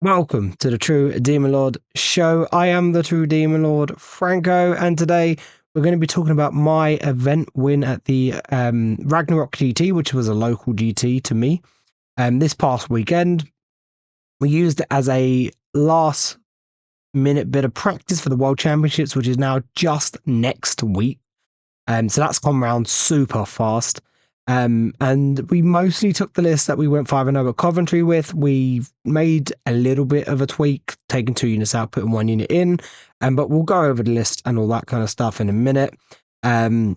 Welcome to the True Demon Lord show. I am the True Demon Lord, Franco, and today we're going to be talking about my event win at the Ragnarok GT, which was a local GT to me. This past weekend, we used it as a last minute bit of practice for the World Championships, which is now just next week. So that's gone round super fast. And we mostly took the list that we went 5-0 at Coventry with. We made a little bit of a tweak, taking 2 units out, putting 1 unit in. But we'll go over the list and all that kind of stuff in a minute. But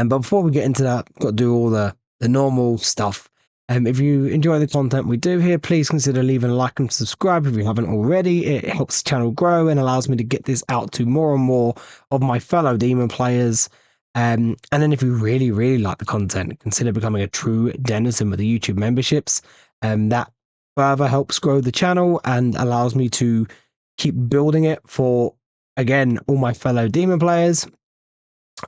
before we get into that, I've got to do all the normal stuff. If you enjoy the content we do here, please consider leaving a like and subscribe if you haven't already. It helps the channel grow and allows me to get this out to more and more of my fellow Demon players. And then if you really, really like the content, consider becoming a true denizen with the YouTube memberships. That further helps grow the channel and allows me to keep building it for, again, all my fellow Demon players.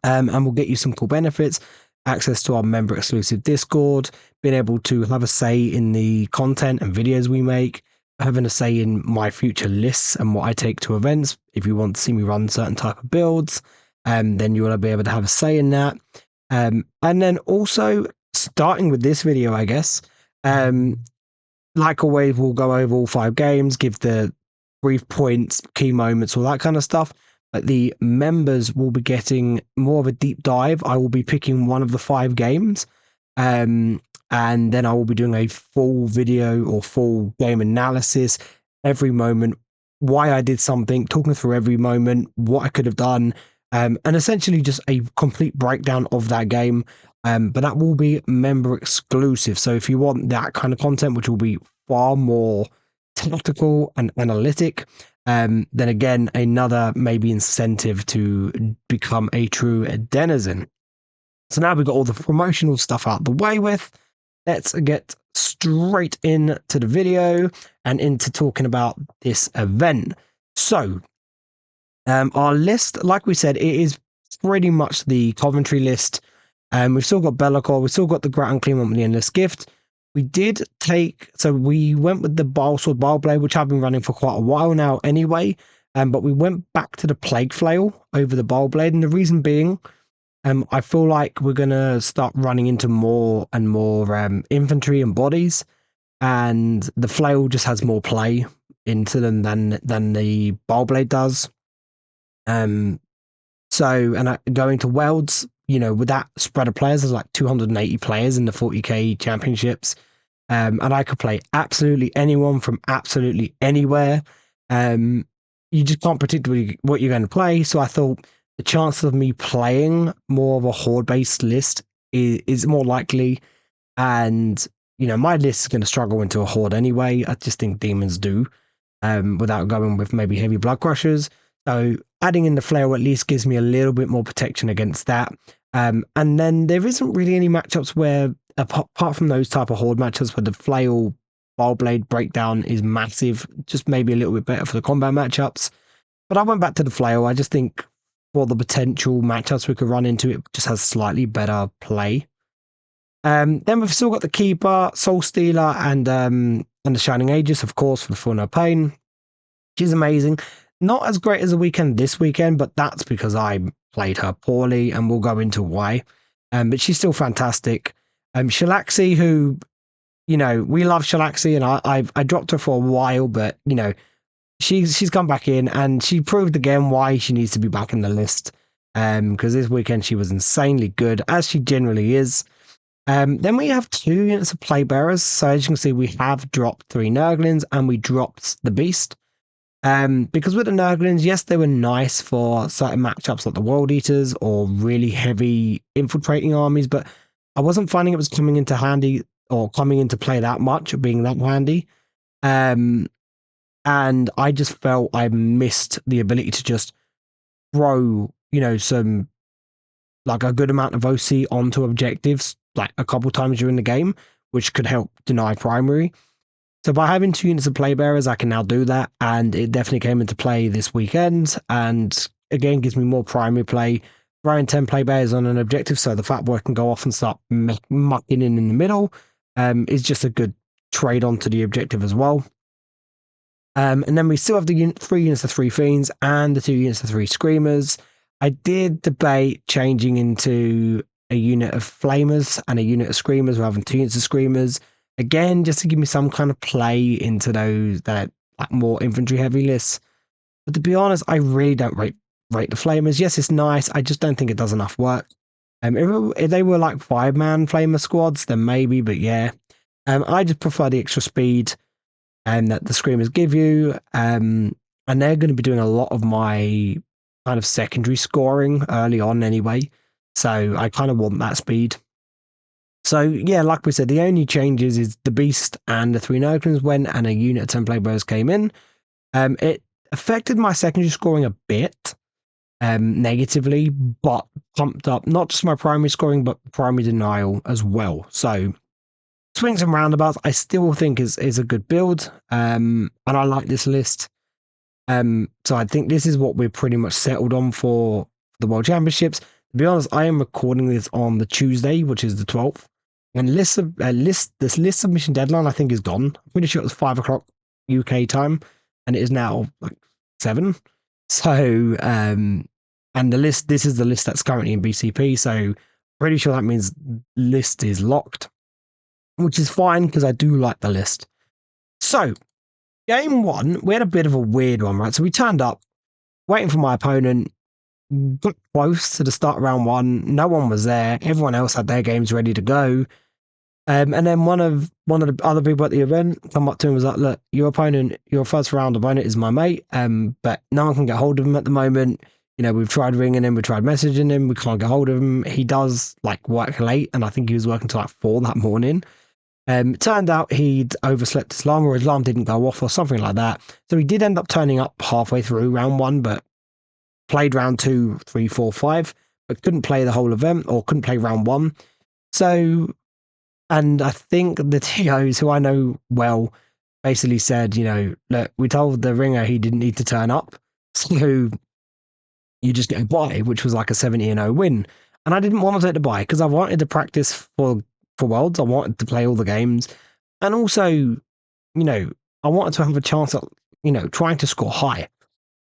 And we'll get you some cool benefits, access to our member exclusive Discord, being able to have a say in the content and videos we make, having a say in my future lists and what I take to events. If you want to see me run certain type of builds, then you will be able to have a say in that. And then also, starting with this video, I guess, like always, we'll go over all 5 games, give the brief points, key moments, all that kind of stuff. But the members will be getting more of a deep dive. I will be picking one of the 5 games, and then I will be doing a full video or full game analysis, every moment, why I did something, talking through every moment, what I could have done, and essentially just a complete breakdown of that game. But that will be member exclusive. So if you want that kind of content, which will be far more tactical and analytic, then again, another maybe incentive to become a true denizen. So now we've got all the promotional stuff out the way with. Let's get straight into the video and into talking about this event. So our list, like we said, it is pretty much the Coventry list. We've still got Bellicor, we've still got the Grattan Clean with the Endless Gift. We did take, so we went with the Bilesword Bileblade, which I've been running for quite a while now anyway, but we went back to the Plague Flail over the Bileblade, and the reason being, I feel like we're going to start running into more and more infantry and bodies, and the Flail just has more play into them than the Bileblade does. So, and going to Worlds, with that spread of players, there's like 280 players in the 40k championships. And I could play absolutely anyone from absolutely anywhere. You just can't predict what you're going to play. So I thought the chances of me playing more of a horde-based list is more likely. And, my list is going to struggle into a horde anyway. I just think demons do, without going with maybe heavy blood crushers. So adding in the flail at least gives me a little bit more protection against that. And then there isn't really any matchups where, apart from those type of horde matchups where the flail Bileblade breakdown is massive, just maybe a little bit better for the combat matchups. But I went back to the flail. I just think for the potential matchups we could run into, it just has slightly better play. Then we've still got the Keeper, Soul Stealer, and the Shining Aegis, of course, for the Full No Pain, which is amazing. Not as great as the weekend this weekend, but that's because I played her poorly, and we'll go into why. But she's still fantastic. Shalaxi, who, we love Shalaxi, and I dropped her for a while, but she's come back in, and she proved again why she needs to be back in the list. Because this weekend she was insanely good, as she generally is. Then we have 2 units of play bearers. So as you can see, we have dropped 3 Nurglings, and we dropped the Beast. Because with the Nurglings, yes, they were nice for certain matchups like the World Eaters or really heavy infiltrating armies, but I wasn't finding it was coming into handy or coming into play that much or being that handy. And I just felt I missed the ability to just throw, some, like a good amount of OC onto objectives, like a couple times during the game, which could help deny primary. So by having 2 units of play bearers, I can now do that, and it definitely came into play this weekend, and again gives me more primary play. Throwing 10 play bearers on an objective, so the fat boy can go off and start mucking in the middle, is just a good trade onto the objective as well. And then we still have the 3 units of 3 Fiends and the 2 units of 3 Screamers. I did debate changing into a unit of Flamers and a unit of Screamers rather than 2 units of Screamers. Again, just to give me some kind of play into those that like more infantry heavy lists. But to be honest, I really don't rate the Flamers. Yes, it's nice. I just don't think it does enough work. If they were like 5-man Flamer squads, then maybe, but yeah. I just prefer the extra speed that the Screamers give you. And they're going to be doing a lot of my kind of secondary scoring early on anyway. So I kind of want that speed. So yeah, like we said, the only changes is the Beast and the 3 Necrons went and a unit of 10 Playboys came in. It affected my secondary scoring a bit negatively, but pumped up not just my primary scoring, but primary denial as well. So swings and roundabouts, I still think is a good build, and I like this list. So I think this is what we're pretty much settled on for the World Championships. To be honest, I am recording this on the Tuesday, which is the 12th, and this list submission deadline I think is gone. I'm pretty sure it was 5 o'clock UK time, and it is now like 7. So and this is the list that's currently in BCP. So pretty sure that means list is locked, which is fine because I do like the list. So, game 1, we had a bit of a weird one, right? So we turned up, waiting for my opponent, got close to the start of round 1. No one was there. Everyone else had their games ready to go. And then one of the other people at the event come up to him and was like, look, your first round opponent is my mate, but no one can get hold of him at the moment. You know, we've tried ringing him, we tried messaging him, we can't get hold of him. He does like work late, and I think he was working till like 4 that morning. It turned out he'd overslept his alarm, or his alarm didn't go off or something like that. So he did end up turning up halfway through round 1, but played round 2, 3, 4, 5, but couldn't play the whole event or couldn't play round 1. So, and I think the TOs who I know well basically said, you know, look, we told the ringer he didn't need to turn up. So you just get a bye, which was like a 70-0 win. And I didn't want to take the bye because I wanted to practice for Worlds. I wanted to play all the games. And also, you know, I wanted to have a chance at, you know, trying to score high.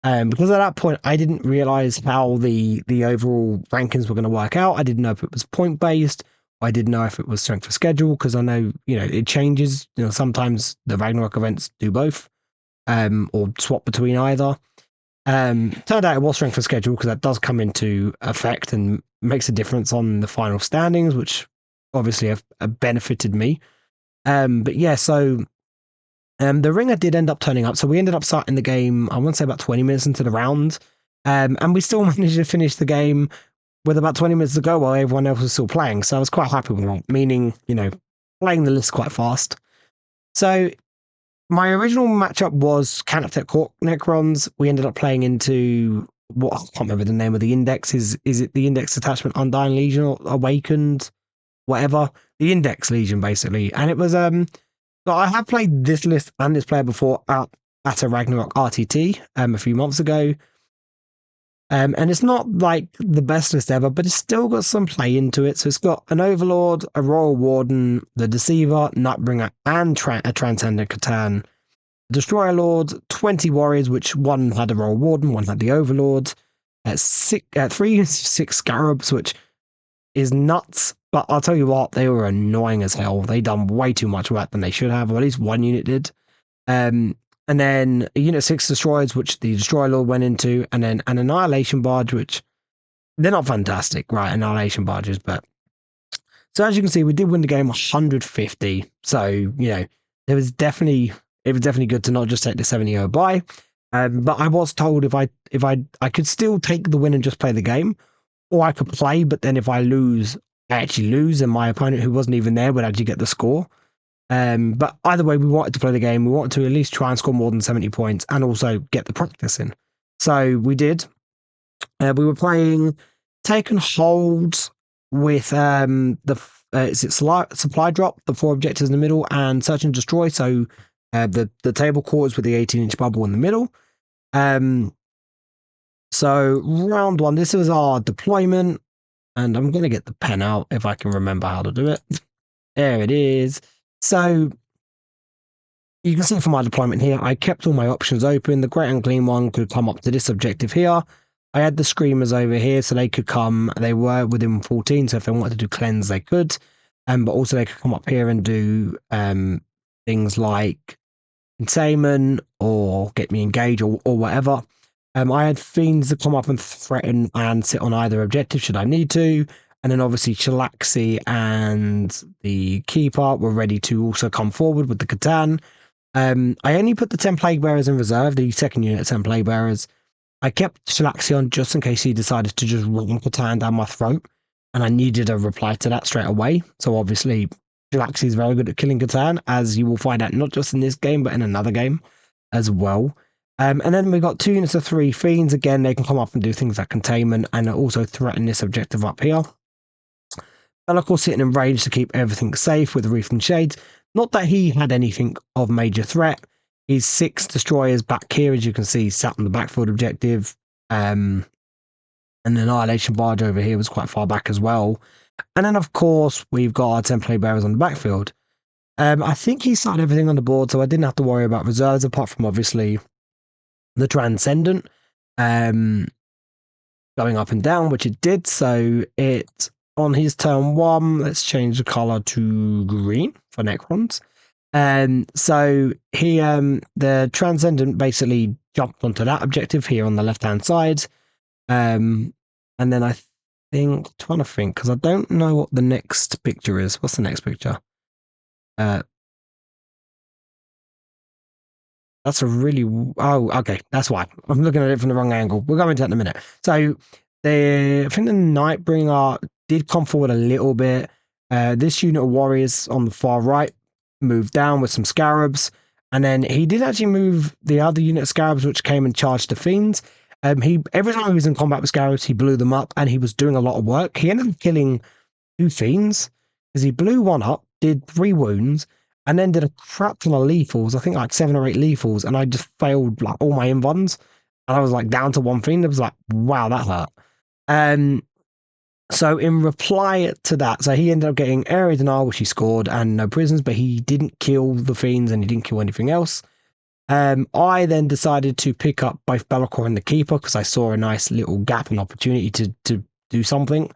Because at that point, I didn't realize how the overall rankings were going to work out. I didn't know if it was point based. I didn't know if it was strength of schedule, because I know, you know, it changes. You know, sometimes the Ragnarok events do both, or swap between either. Turned out it was strength of schedule, because that does come into effect and makes a difference on the final standings, which obviously have benefited me. But yeah, so the ringer did end up turning up. So we ended up starting the game, I want to say about 20 minutes into the round. And we still managed to finish the game with about 20 minutes to go while everyone else was still playing. So I was quite happy with that, meaning, you know, playing the list quite fast. So my original matchup was Canoptech Necrons. We ended up playing into what I can't remember the name of the index. Is it the index attachment Undying Legion or Awakened? Whatever. The Index Legion, basically. And it was but I have played this list and this player before at a Ragnarok RTT a few months ago. And it's not like the best list ever, but it's still got some play into it. So it's got an Overlord, a Royal Warden, the Deceiver, Nightbringer, and a Transcendent Catan. Destroyer Lord, 20 warriors, which one had a Royal Warden, one had the Overlord. 3 6 Scarabs, which is nuts. But I'll tell you what, they were annoying as hell. They done way too much work than they should have, or at least one unit did. And then a unit 6 destroyers, which the Destroyer Lord went into, and then an Annihilation Barge, which they're not fantastic, right? Annihilation Barges, but so as you can see, we did win the game 150. So, you know, it was definitely good to not just take the 70-0 bye. But I was told if I could still take the win and just play the game, or I could play, but then if I lose, I actually lose, and my opponent who wasn't even there would actually get the score. But either way, we wanted to play the game. We wanted to at least try and score more than 70 points and also get the practice in. So we did. We were playing Take and Hold with Supply Drop, the 4 objectives in the middle, and Search and Destroy. So the table quarters with the 18-inch bubble in the middle. So round 1, this was our deployment. And I'm going to get the pen out if I can remember how to do it. There it is. So You can see from my deployment here, I kept all my options open. The Great Unclean One could come up to this objective here. I had the Screamers over here, so they could come. They were within 14, so if they wanted to do cleanse, they could. But also they could come up here and do things like containment or get me engaged or whatever. I had fiends that come up and threaten and sit on either objective should I need to. And then obviously Chilaxi and the Keeper were ready to also come forward with the Catan. I only put the 10 Plague Bearers in reserve, the second unit of 10 Plague Bearers. I kept Chilaxi on just in case he decided to just run Catan down my throat. And I needed a reply to that straight away. So obviously Chilaxi is very good at killing Catan, as you will find out not just in this game, but in another game as well. And then we got 2 units of 3 Fiends. Again, they can come up and do things like containment and also threaten this objective up here. And of course, sitting in range to keep everything safe with Reef and Shades. Not that he had anything of major threat. His 6 destroyers back here, as you can see, sat on the backfield objective. And the Annihilation Barge over here was quite far back as well. And then, of course, we've got our 10 Plague Bearers on the backfield. I think he started everything on the board, so I didn't have to worry about reserves, apart from, obviously, the Transcendent going up and down, which it did. So it, on his turn 1, let's change the color to green for Necrons. So he, the Transcendent basically jumped onto that objective here on the left-hand side. And then I think, trying to think, because I don't know what the next picture is. What's the next picture? That's a really... Oh, okay. That's why. I'm looking at it from the wrong angle. We'll go into that in a minute. So, I think the Nightbringer did come forward a little bit. This unit of warriors on the far right moved down with some scarabs. And then he did actually move the other unit of scarabs, which came and charged the fiends. Every time he was in combat with scarabs, he blew them up, and he was doing a lot of work. He ended up killing 2 fiends, because he blew one up, did 3 wounds, and then did a crap ton of lethals, I think like 7 or 8 lethals, and I just failed like all my invuns, and I was like down to 1 fiend. I was like, wow, that hurt. So in reply to that, so he ended up getting Area Denial, which he scored, and no prisons, but he didn't kill the fiends and he didn't kill anything else. I then decided to pick up both Be'lakor and the Keeper because I saw a nice little gap and opportunity to do something.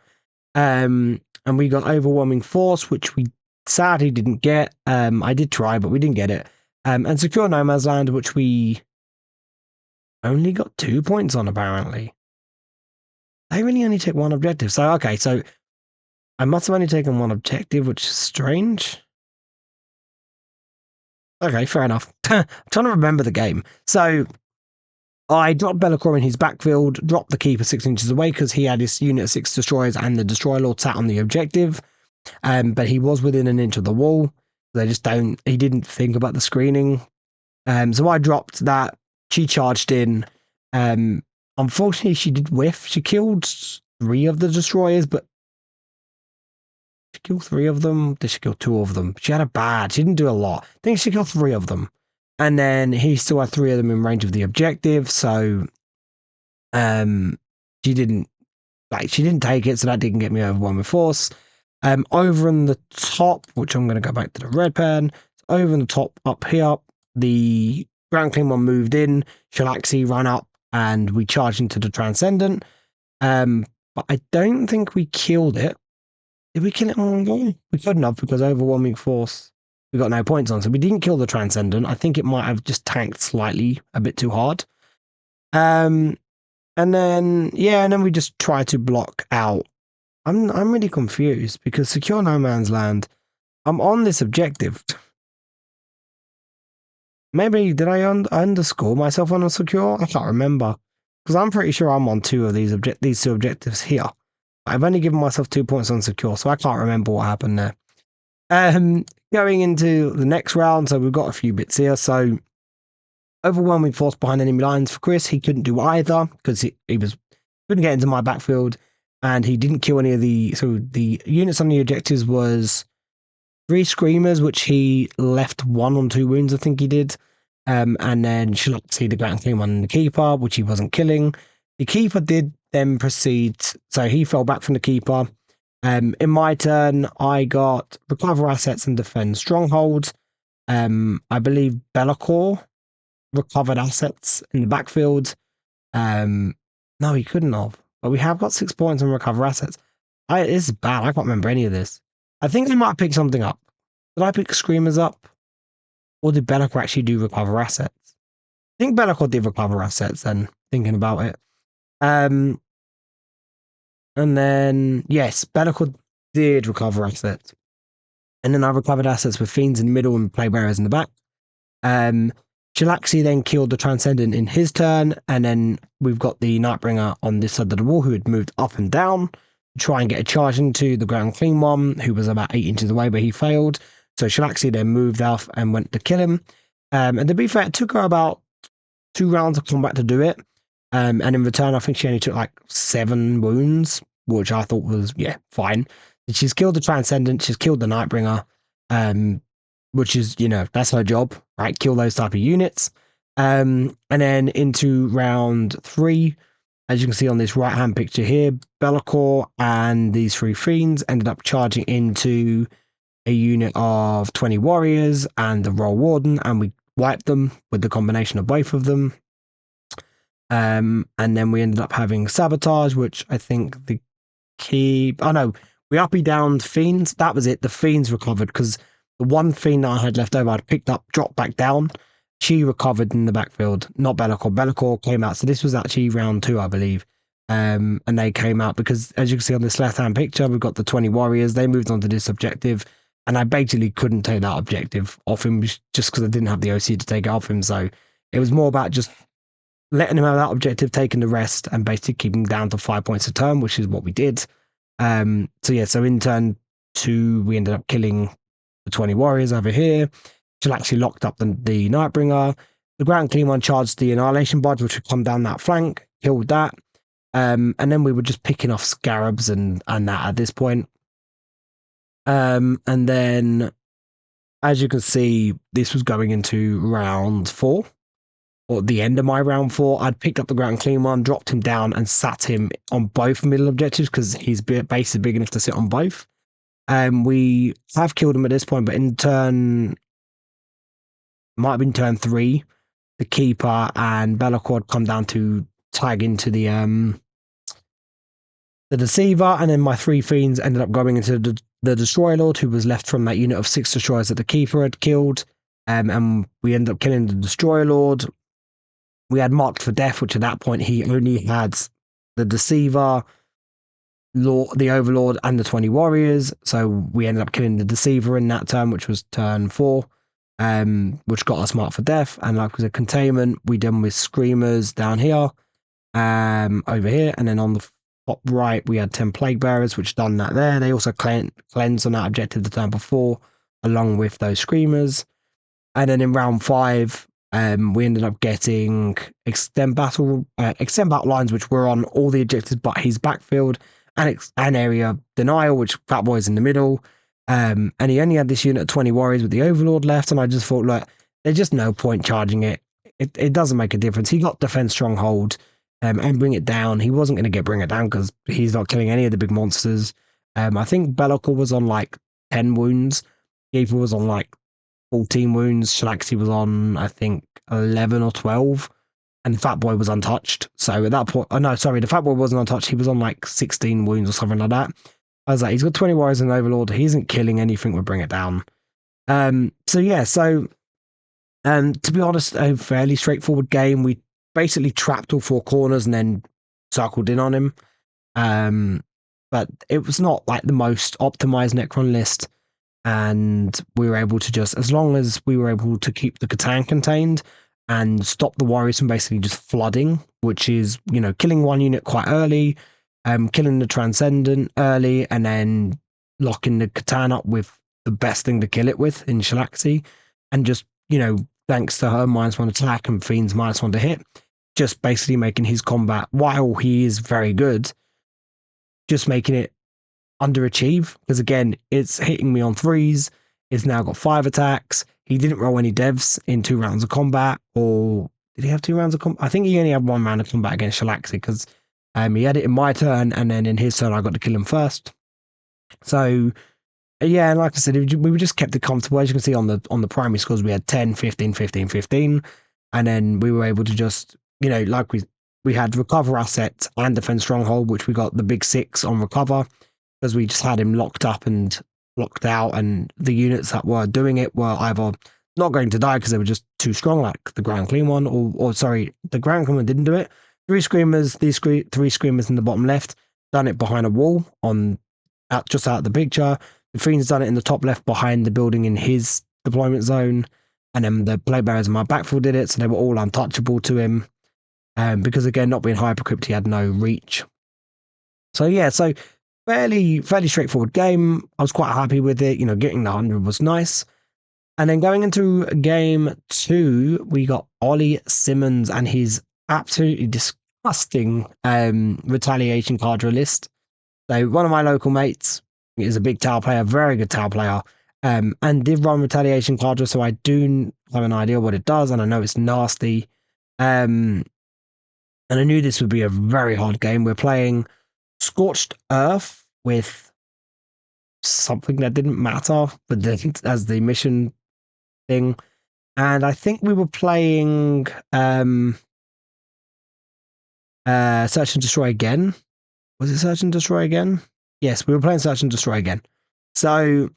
And we got Overwhelming Force, which we sadly didn't get. I did try, but we didn't get it. And Secure No Man's Land, which we only got 2 points on, apparently. They really only take 1 objective. So, okay, so I must have only taken 1 objective, which is strange. Okay, fair enough. I'm trying to remember the game. So I dropped Be'lakor in his backfield, dropped the Keeper 6 inches away because he had his unit of 6 destroyers and the Destroyer Lord sat on the objective. But he was within an inch of the wall. He didn't think about the screening. So I dropped that. She charged in. Unfortunately, she did whiff. She killed 3 of the destroyers, but she killed 3 of them. Did she kill 2 of them? She had a bad. She didn't do a lot. I think she killed 3 of them. And then he still had 3 of them in range of the objective. So she didn't take it, so that didn't get me over 1 with force. Over in the top, which I'm going to go back to the red pen, over in the top up here, the Ground Clean One moved in, Chilaxi ran up, and we charged into the Transcendent. But I don't think we killed it. Did we kill it on one go? We couldn't have, because Overwhelming Force, we got no points on, so we didn't kill the Transcendent. I think it might have just tanked slightly, a bit too hard. And then we just tried to block out. I'm really confused because Secure No Man's Land, I'm on this objective. Maybe did I underscore myself on a secure? I can't remember because I'm pretty sure I'm on 2 of these 2 objectives here. I've only given myself 2 points on secure, so I can't remember what happened there. Going into the next round, so we've got a few bits here. So Overwhelming Force behind enemy lines for Chris. He couldn't do either because he couldn't get into my backfield. And he didn't kill any of the units on the objectives was 3 Screamers, which he left 1 on 2 wounds, I think he did. And then Chilaxi, the Ground Clean One, and the Keeper, which he wasn't killing. The Keeper did then proceed, so he fell back from the Keeper. In my turn, I got Recover Assets and Defend Strongholds. I believe Be'lakor recovered assets in the backfield. No, he couldn't have. But we have got 6 points on recover assets. This is bad. I can't remember any of this. I think I might pick something up. Did I pick Screamers up? Or did Be'lakor actually do recover assets? I think Be'lakor did recover assets then, thinking about it. And then, yes, Be'lakor did recover assets. And then I recovered assets with Fiends in the middle and Plague Bearers in the back. Chilaxi then killed the Transcendent in his turn, and then we've got the Nightbringer on this side of the wall who had moved up and down to try and get a charge into the Ground Clean one, who was about 8 inches away, but he failed. So Chilaxi then moved off and went to kill him. And to be fair, it took her about 2 rounds of combat to do it. And in return, I think she only took like 7 wounds, which I thought was, yeah, fine. She's killed the Transcendent, she's killed the Nightbringer, which is, you know, that's her job, right? Kill those type of units. And then into round 3, as you can see on this right-hand picture here, Be'lakor and these 3 Fiends ended up charging into a unit of 20 warriors and the Roll Warden, and we wiped them with the combination of both of them. And then we ended up having Sabotage, which I think the key... Oh no, we uppy downed Fiends. That was it. The Fiends recovered because the one Fiend that I had left over, I'd picked up, dropped back down. She recovered in the backfield, not Be'lakor. Be'lakor came out. So this was actually round 2, I believe. And they came out because, as you can see on this left-hand picture, we've got the 20 warriors. They moved on to this objective. And I basically couldn't take that objective off him just because I didn't have the OC to take it off him. So it was more about just letting him have that objective, taking the rest, and basically keeping him down to 5 points a turn, which is what we did. So yeah, so in turn 2, we ended up killing the 20 warriors over here. She actually locked up the Nightbringer. The Ground Clean one charged the Annihilation Barge, which would come down that flank, killed that. And then we were just picking off Scarabs and that at this point. And then, as you can see, this was going into round 4, or the end of my round 4. I'd picked up the Ground Clean one, dropped him down, and sat him on both middle objectives because his base is big enough to sit on both. We have killed him at this point, but in turn, might have been turn 3, the Keeper and Be'lakor come down to tag into the Deceiver, and then my 3 Fiends ended up going into the Destroyer Lord, who was left from that unit of 6 Destroyers that the Keeper had killed, and we ended up killing the Destroyer Lord. We had Marked for Death, which at that point he only had the Deceiver, the Overlord, and the 20 Warriors, so we ended up killing the Deceiver in that turn, which was turn 4, which got us Marked for Death, and like with a Containment, we done with Screamers down here, over here, and then on the top right, we had 10 Plague Bearers, which done that there. They also cleansed on that objective the turn before, along with those Screamers. And then in round 5, we ended up getting Extend Battle Lines, which were on all the objectives but his backfield, and Area Denial, which Fatboy's in the middle. And he only had this unit of 20 warriors with the Overlord left, and I just thought, look, there's just no point charging it. It doesn't make a difference. He got Defense Stronghold, and Bring It Down. He wasn't going to Bring It Down because he's not killing any of the big monsters. I think Be'lakor was on like 10 wounds. Keeper was on like 14 wounds. Chilaxi was on, I think, 11 or 12. And Fatboy was untouched. So at that point, oh no, sorry, the Fatboy wasn't untouched. He was on like 16 wounds or something like that. I was like, he's got 20 warriors and Overlord. He isn't killing anything with Bring It Down. So yeah, so to be honest, a fairly straightforward game. We basically trapped all 4 corners and then circled in on him. But it was not like the most optimized Necron list. And we were able to just, as long as we were able to keep the Catan contained and stop the warriors from basically just flooding, which is, you know, killing one unit quite early, killing the Transcendent early, and then locking the Catan up with the best thing to kill it with in Chilaxi, and just, you know, thanks to her -1 attack and Fiend's -1 to hit, just basically making his combat, while he is very good, just making it underachieve, because again, it's hitting me on 3s. It's now got 5 attacks. He didn't roll any devs in 2 rounds of combat, or did he have 2 rounds of combat? I think he only had 1 round of combat against Chilaxi, because he had it in my turn, and then in his turn I got to kill him first. So Yeah, and like I said, we just kept it comfortable. As you can see on the primary scores, we had 10, 15, 15, 15. And then we were able to just, like we had recover assets and defense stronghold, which we got the big 6 on recover because we just had him locked up and locked out. And the units that were doing it were either not going to die because they were just too strong, like the Ground Clean one, or sorry, the Ground Clean one didn't do it. 3 Screamers, these 3 Screamers in the bottom left, done it behind a wall just out of the picture. The Fiend's done it in the top left behind the building in his deployment zone. And then the Plague Bearers in my backfield did it, so they were all untouchable to him. Because again, not being Hypercrypt, he had no reach. So yeah, fairly straightforward game. I was quite happy with it. Getting the 100 was nice. And then going into game 2, we got Ollie Simmons and his absolutely disgusting retaliation card list. So one of my local mates is a big Tau player, very good Tau player, and did run retaliation card, so I do have an idea what it does, and I know it's nasty. And I knew this would be a very hard game. We're playing Scorched Earth with something that didn't matter, but as the mission thing. And I think we were playing Search and Destroy again. Was it Search and Destroy again? Yes, we were playing Search and Destroy again. So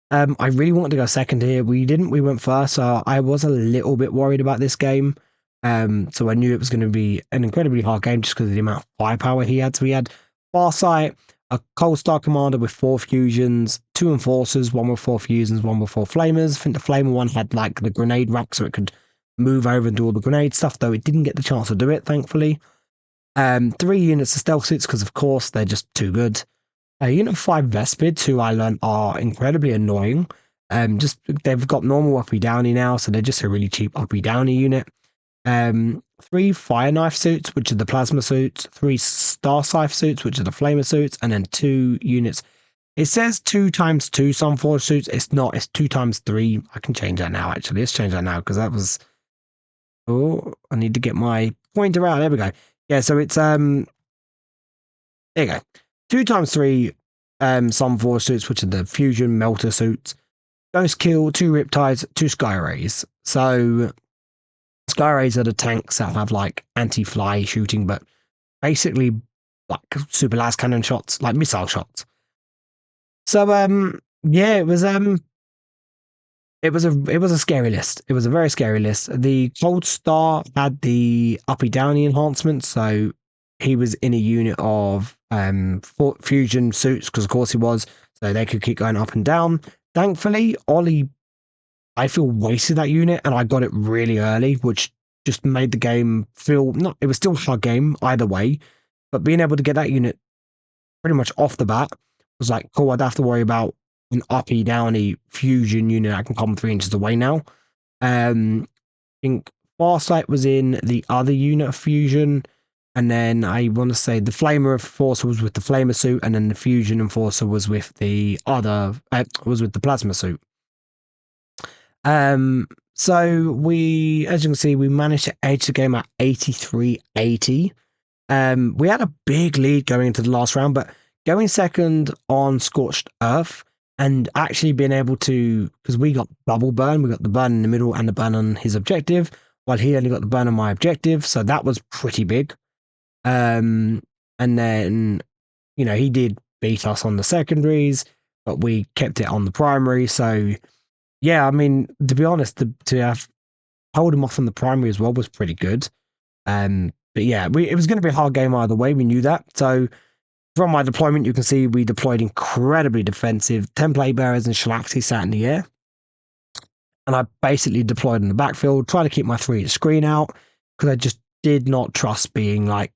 I really wanted to go second here. We didn't. We went first, so I was a little bit worried about this game. So I knew it was going to be an incredibly hard game just because of the amount of firepower he had. So he had Farsight, a Cold Star Commander with 4 fusions, 2 Enforcers, 1 with 4 fusions, 1 with 4 Flamers. I think the Flamer one had like the grenade rack so it could move over and do all the grenade stuff, though it didn't get the chance to do it, thankfully. 3 units of Stealth Suits because, of course, they're just too good. A unit of 5 Vespids, who I learned are incredibly annoying. They've got normal uppy downy now, so they're just a really cheap uppy downy unit. 3 Fire Knife suits, which are the plasma suits, 3 Star Scythe suits, which are the flamer suits, and then 2 units. It says 2 times 2 Sunforge suits. It's not, it's 2 times 3. I can change that now, actually. Let's change that now, because that was... Oh, I need to get my pointer out. There we go. Yeah, so it's, there you go. 2 times 3 Sunforge suits, which are the fusion melter suits. Ghost Kill, 2 Riptides, 2 Sky Rays. So Sky Rays are the tanks that have like anti-fly shooting, but basically like super las cannon shots, like missile shots. So yeah, it was a scary list. It was a very scary list. The Cold Star had the uppy downy enhancement, so he was in a unit of fusion suits, because of course he was, so they could keep going up and down. Thankfully, Ollie, I feel, wasted that unit, and I got it really early, which just made the game feel it was still a hard game either way, but being able to get that unit pretty much off the bat was like, cool, I'd have to worry about an uppy downy fusion unit that can come 3 inches away now. I think Farsight was in the other unit of fusion, and then I want to say the Flamer Enforcer was with the Flamer suit, and then the Fusion Enforcer was with the other, was with the Plasma suit. So we, as you can see, we managed to edge the game at 83-80. We had a big lead going into the last round, but going second on Scorched Earth and actually being able to, because we got double burn, we got the burn in the middle and the burn on his objective, while he only got the burn on my objective, so that was pretty big. And then, he did beat us on the secondaries, but we kept it on the primary. So, yeah, I mean, to be honest, to have hold him off on the primary as well was pretty good. But yeah, it was going to be a hard game either way. We knew that. So, from my deployment, you can see we deployed incredibly defensive. 10 Plague Bearers and Shalaxi sat in the air. And I basically deployed in the backfield, trying to keep my 3 screen out, because I just did not trust being like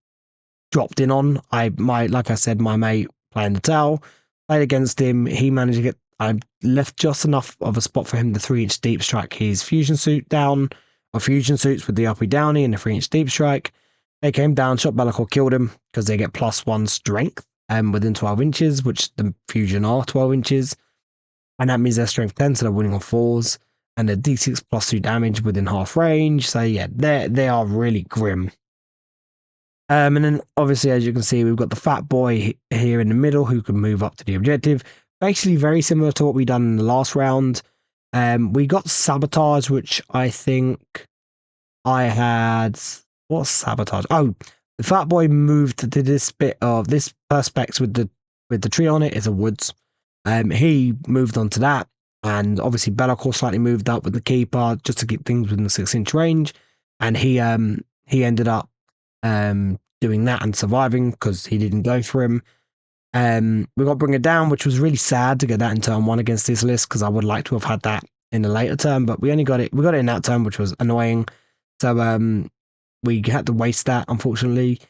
dropped in on. Like I said, my mate playing the Tau, played against him. He managed to get, I left just enough of a spot for him to 3-inch deep strike his fusion suit down, or fusion suits with the uppy downy and the 3-inch deep strike. They came down, shot Bellicor, killed him, because they get +1 strength within 12 inches, which the fusion are 12 inches. And that means they're strength 10, so they're winning on 4s. And they're D6 +2 damage within half range. So yeah, they are really grim. And then obviously, as you can see, we've got the fat boy here in the middle who can move up to the objective. basically very similar to what we done in the last round. We got sabotage, which I think I had. What's sabotage? Oh, the fat boy moved to this bit of this perspex with the tree on it is a woods. He moved on to that, and obviously Be'lakor slightly moved up with the keeper just to keep things within the 6-inch range, and he ended up doing that and surviving because he didn't go for him. We got Bring It Down, which was really sad to get that in turn 1 against this list because I would like to have had that in a later turn, but we got it in that turn, which was annoying. So we had to waste that, unfortunately.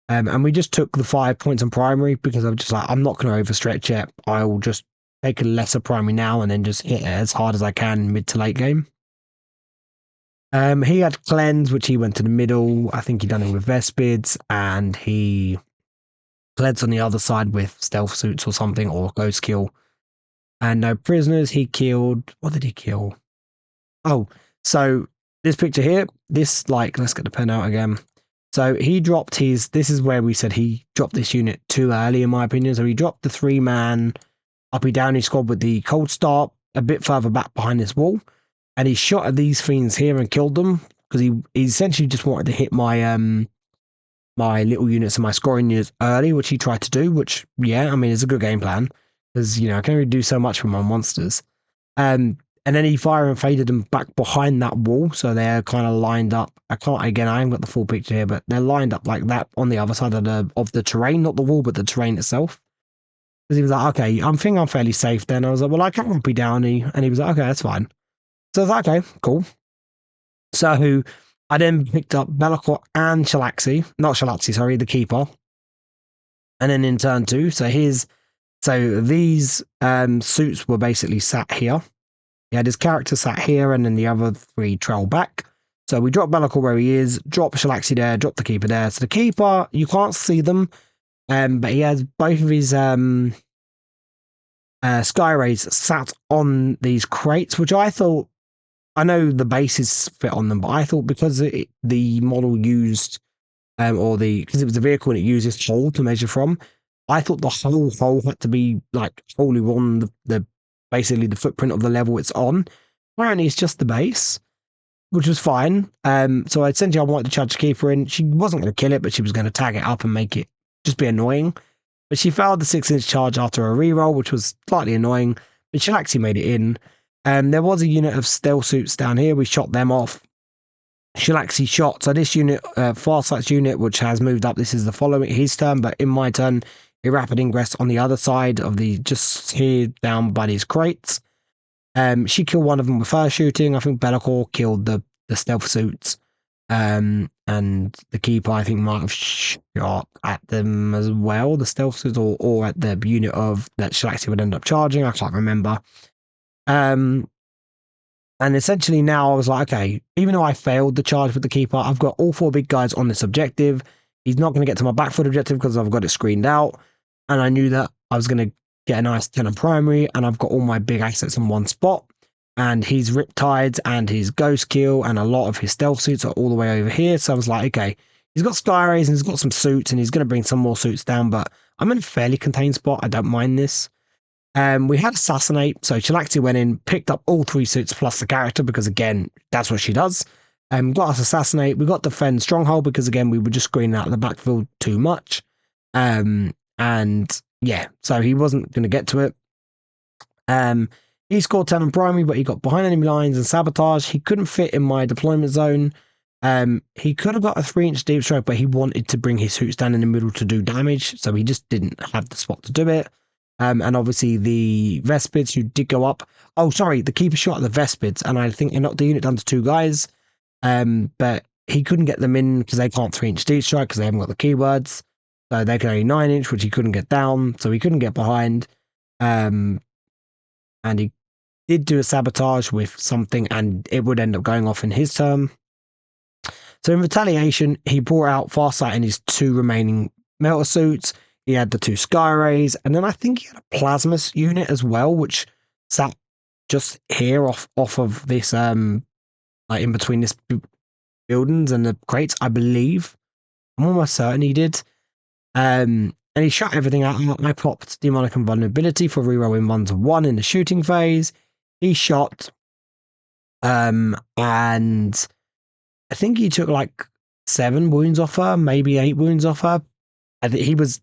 And we just took the 5 points on primary because I was just like, I'm not going to overstretch it. I'll just take a lesser primary now and then just hit it as hard as I can mid to late game. He had Cleanse, which he went to the middle. I think he done it with Vespids, and he cleansed on the other side with Stealth Suits or something, or Ghost Kill. And no prisoners. He killed. What did he kill? Oh, so this picture here, this, like, let's get the pen out again. So he dropped his, this is where we said he dropped this unit too early, in my opinion. So he dropped the 3-man uppy downy squad with the cold start a bit further back behind this wall. And he shot at these fiends here and killed them because he essentially just wanted to hit my my little units and my scoring units early, which he tried to do, which, yeah, I mean, it's a good game plan because, you know, I can only do so much for my monsters. And then he fire and faded them back behind that wall. So they're kind of lined up. I haven't got the full picture here, but they're lined up like that on the other side of the terrain, not the wall, but the terrain itself. Because he was like, okay, I'm thinking I'm fairly safe then. I was like, well, I can't be downy. And he was like, okay, that's fine. So I was like, okay, cool. So I then picked up Be'lakor and Shalaxi. Not Shalaxi, sorry, the keeper. And then in turn 2, so these suits were basically sat here. He had his character sat here, and then the other 3 trail back. So we drop Be'lakor where he is, drop Shalaxi there, drop the keeper there. So the keeper, you can't see them, but he has both of his Sky Rays sat on these crates, which I thought, I know the bases fit on them, but I thought because the model used, because it was a vehicle and it uses hole to measure from, I thought the whole hole had to be like wholly on the basically the footprint of the level it's on. Apparently, it's just the base, which was fine. So essentially, I wanted to charge the keeper in. She wasn't going to kill it, but she was going to tag it up and make it just be annoying. But she failed the 6-inch charge after a reroll, which was slightly annoying. But she actually made it in. There was a unit of stealth suits down here. We shot them off. Shalaxi shot. So this unit, Farsight's unit, which has moved up. This is the following his turn, but in my turn, a rapid ingress on the other side of the just here down by these crates. She killed one of them with her shooting. I think Be'lakor killed the stealth suits. And the keeper, I think, might have shot at them as well, the stealth suits, or at the unit of that Shalaxi would end up charging. I can't remember. And essentially now I was like, okay, even though I failed the charge with the keeper, I've got all 4 big guys on this objective. He's not going to get to my back foot objective because I've got it screened out. And I knew that I was going to get a nice 10 on primary, and I've got all my big assets in one spot. And his Riptides and his Ghost Kill and a lot of his stealth suits are all the way over here. So I was like, okay, he's got Sky Rays and he's got some suits and he's going to bring some more suits down, but I'm in a fairly contained spot. I don't mind this. We had Assassinate, so Shalaxi went in, picked up all 3 suits plus the character, because again, that's what she does. Got us Assassinate, we got Defend Stronghold, because again, we were just screening out the backfield too much. And yeah, so he wasn't going to get to it. He scored 10 on primary, but he got behind enemy lines and sabotage. He couldn't fit in my deployment zone. He could have got a 3-inch deep strike, but he wanted to bring his suits down in the middle to do damage, so he just didn't have the spot to do it. And obviously the Vespids, who did go up. Oh, sorry, the keeper shot at the Vespids, and I think he knocked the unit down to 2 guys. But he couldn't get them in because they can't 3-inch deep strike because they haven't got the keywords. So they can only 9-inch, which he couldn't get down, so he couldn't get behind. And he did do a sabotage with something, and it would end up going off in his turn. So in retaliation, he brought out Farsight and his 2 remaining Melter suits. He had the 2 Sky Rays, and then I think he had a Plasmus unit as well, which sat just here off of this, like in between this buildings and the crates, I believe. I'm almost certain he did. and he shut everything out. I popped Demonic and Vulnerability for rerolling 1-1 in the shooting phase. He shot, and I think he took like 7 wounds off her, maybe 8 wounds off her. I think he was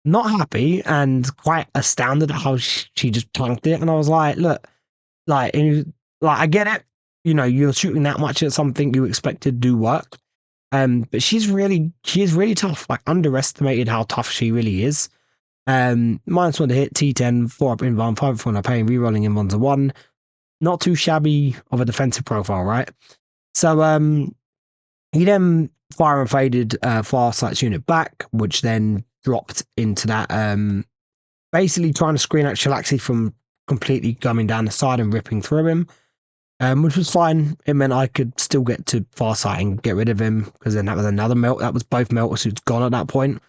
not happy and quite astounded at how she just tanked it. And I was like, look, like, I get it. You know, you're shooting that much at something you expect to do work. But she is really tough. Like, underestimated how tough she really is. -1 to hit, T10, 4 up invan, 5 up on a pain, rerolling in 1-1. Not too shabby of a defensive profile, right? So he then fire and faded Farsight's unit back, which then dropped into that basically trying to screen out Shalaxi from completely coming down the side and ripping through him. Which was fine. It meant I could still get to Farsight and get rid of him, because then that was another melt. That was both Melter Suits gone at that point.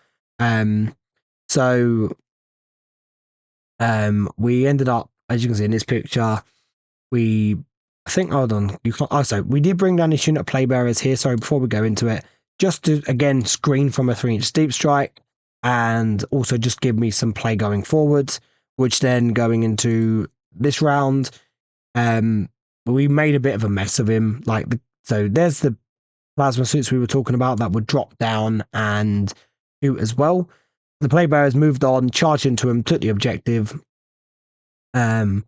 So we ended up, as you can see in this picture, we did bring down this unit of Playbearers here. Sorry, before we go into it, just to again screen from a 3-inch Deep Strike, and also just give me some play going forwards. Which then going into this round, we made a bit of a mess of him. So there's the plasma suits we were talking about that would drop down and shoot as well. The Playbearers moved on, charged into him, took the objective. Then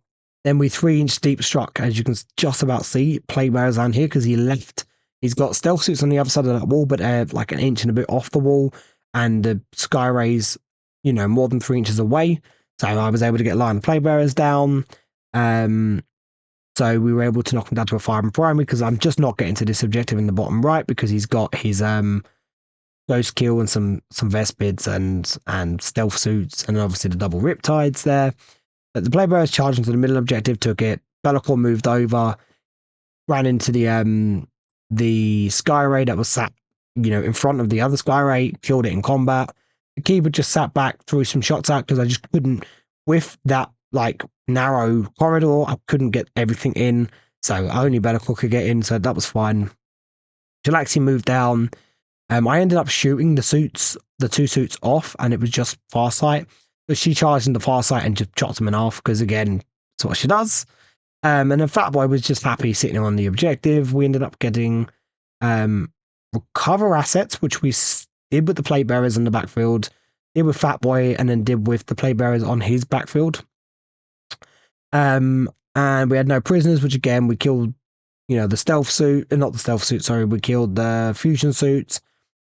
we 3-inch deep struck, as you can just about see, Playbearers down here, because he left. He's got stealth suits on the other side of that wall, but like an inch and a bit off the wall, and the sky rays, you know, more than 3 inches away. So I was able to get line of Playbearers down. So we were able to knock him down to a 5 and primary, because I'm just not getting to this objective in the bottom right, because he's got his Ghost Kill and some Vespids and stealth suits, and obviously the double Riptides there. But the Playbearers charged into the middle objective, took it. Be'lakor moved over, ran into the Sky Ray that was sat, you know, in front of the other Sky Ray, killed it in combat. The Keeper just sat back, threw some shots out, because I just couldn't, with that like narrow corridor, I couldn't get everything in, so only Be'lakor could get in, so that was fine. Jalaxi moved down. I ended up shooting the 2 suits off, and it was just Farsight. But she charged into Farsight and just chopped him in half, because again, that's what she does. And then Fatboy was just happy sitting on the objective. We ended up getting recover assets, which we did with the Playbearers in the backfield, did with Fatboy, and then did with the Playbearers on his backfield. And we had no prisoners, which again, we killed, you know, the stealth suit, not the stealth suit, sorry, we killed the fusion suits,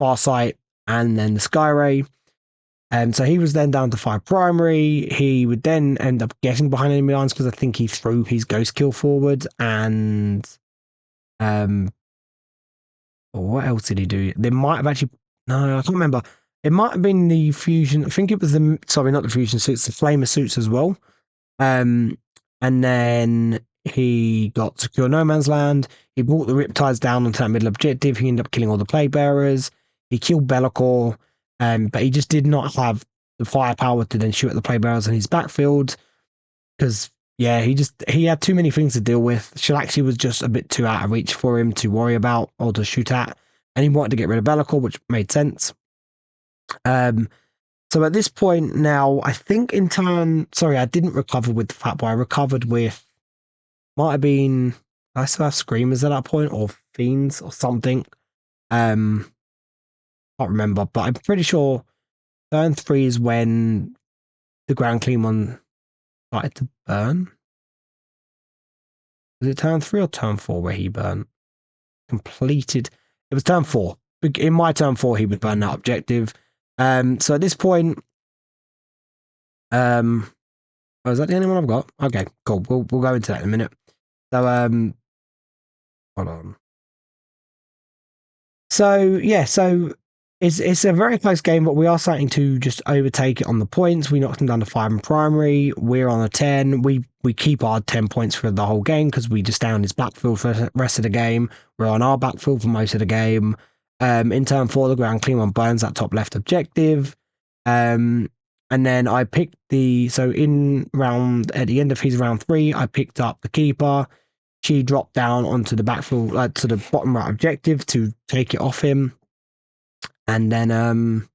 Farsight, and then the Sky Ray. So he was then down to 5 primary. He would then end up getting behind enemy lines, because I think he threw his Ghost Kill forward, and what else did he do? They might have actually, no, I can't remember. It might have been the fusion. I think it was not the fusion suits, the flamer suits as well. And then he got Secure No Man's Land. He brought the Riptides down onto that middle objective. He ended up killing all the Playbearers. He killed Be'lakor, but he just did not have the firepower to then shoot at the Playbearers in his backfield, because, yeah, he had too many things to deal with. Shalaxi was just a bit too out of reach for him to worry about or to shoot at, and he wanted to get rid of Be'lakor, which made sense. So at this point now, I think in turn, sorry, I didn't recover with the Fatboy. I recovered with, might have been, I still have Screamers at that point, or Fiends or something. Can't remember, but I'm pretty sure turn 3 is when the Grand Clean one started to burn. Was it turn 3 or turn 4 where he burned? Completed. It was turn 4. In my turn 4, he would burn that objective. So at this point, oh, is that the only one I've got? Okay, cool. We'll go into that in a minute. So hold on. So yeah, so it's a very close game, but we are starting to just overtake it on the points. We knocked them down to 5 in primary. We're on a 10. We keep our 10 points for the whole game, because we just stay on his backfield for the rest of the game. We're on our backfield for most of the game. In turn 4, the Grand Clean one burns that top left objective. And then I picked at the end of his round 3, I picked up the Keeper. She dropped down onto the backfield, to the bottom right objective to take it off him. And then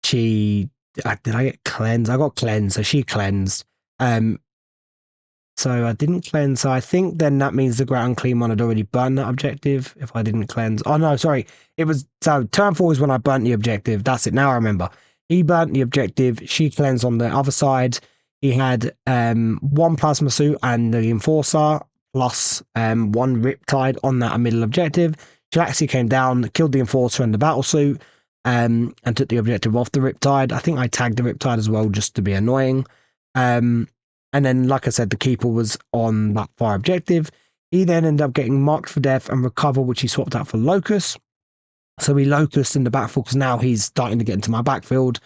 She did I get cleansed? I got cleansed, so she cleansed. So I didn't cleanse. So I think then that means the ground clean one had already burned that objective. If I didn't cleanse, oh no, sorry, it was so turn 4 is when I burnt the objective. That's it. Now I remember. He burnt the objective. She cleansed on the other side. He had one plasma suit and the enforcer plus one riptide on that middle objective. She actually came down, killed the enforcer and the battle suit, and took the objective off the riptide. I think I tagged the riptide as well just to be annoying. And then, like I said, the keeper was on that fire objective. He then ended up getting marked for death and recover, which he swapped out for Locust. So he Locust in the backfield because now he's starting to get into my backfield.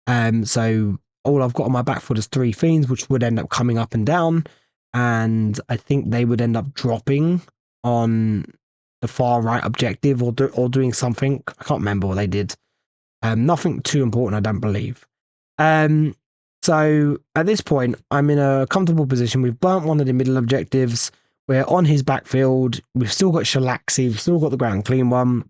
So all I've got on my backfield is 3 Fiends, which would end up coming up and down. And I think they would end up dropping on the far right objective or doing something. I can't remember what they did. Nothing too important, I don't believe. So at this point, I'm in a comfortable position. We've burnt one of the middle objectives. We're on his backfield. We've still got Shalaxi. We've still got the ground clean one.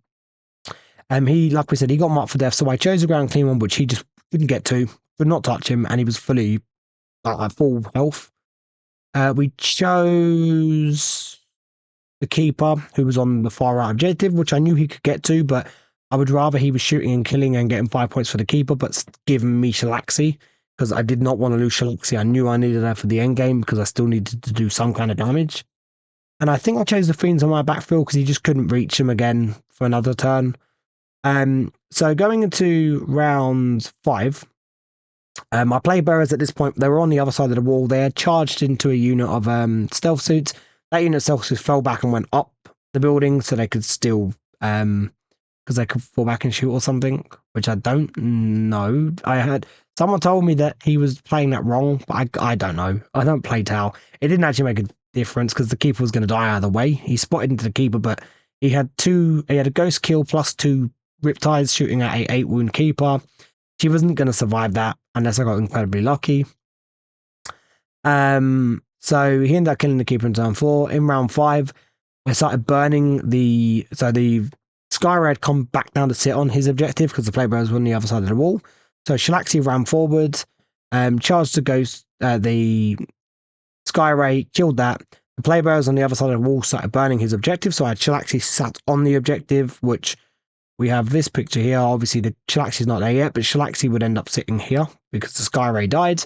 He, like we said, he got marked for death. So I chose the ground clean one, which he just couldn't get to. Could not touch him, and he was fully at full health. We chose the keeper, who was on the far right objective, which I knew he could get to, but I would rather he was shooting and killing and getting 5 points for the keeper, but giving me Shalaxi. Because I did not want to lose Shalaxi. I knew I needed her for the end game because I still needed to do some kind of damage. And I think I chose the Fiends on my backfield because he just couldn't reach him again for another turn. So going into round 5, my play bearers at this point, they were on the other side of the wall. They had charged into a unit of stealth suits. That unit of stealth suits fell back and went up the building so they could still, because they could fall back and shoot or something, which I don't know. Someone told me that he was playing that wrong, but I don't know. I don't play Tau. It didn't actually make a difference because the keeper was going to die either way. He spotted into the keeper, but he had a ghost kill plus 2 riptides shooting at a 8 wound keeper. She wasn't going to survive that unless I got incredibly lucky. So he ended up killing the keeper in turn 4. In round 5, I started burning the Skyray had come back down to sit on his objective because the playbearers were on the other side of the wall. So Shalaxi ran forward, charged the ghost, the Skyray, killed that. The playbearers on the other side of the wall started burning his objective. So I had Shalaxi sat on the objective, which we have this picture here. Obviously, the Shalaxi's not there yet, but Shalaxi would end up sitting here because the Skyray died.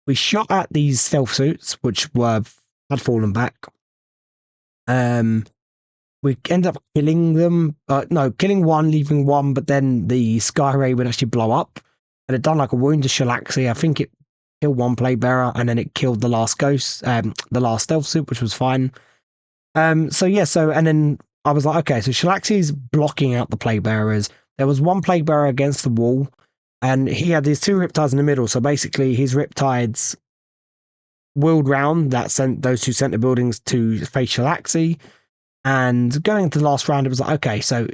We shot at these stealth suits, which had fallen back. We ended up killing them. Killing one, leaving one, but then the Skyray would actually blow up. And it done like a wound to Shalaxi. I think it killed one play bearer, and then it killed the last ghost, the last stealth suit, which was fine. And then I was like, okay, so Shalaxi's blocking out the play bearers. There was one play bearer against the wall, and he had these 2 riptides in the middle. So basically, his riptides wheeled round that sent those 2 center buildings to face Shalaxi. And going into the last round, it was like, okay, so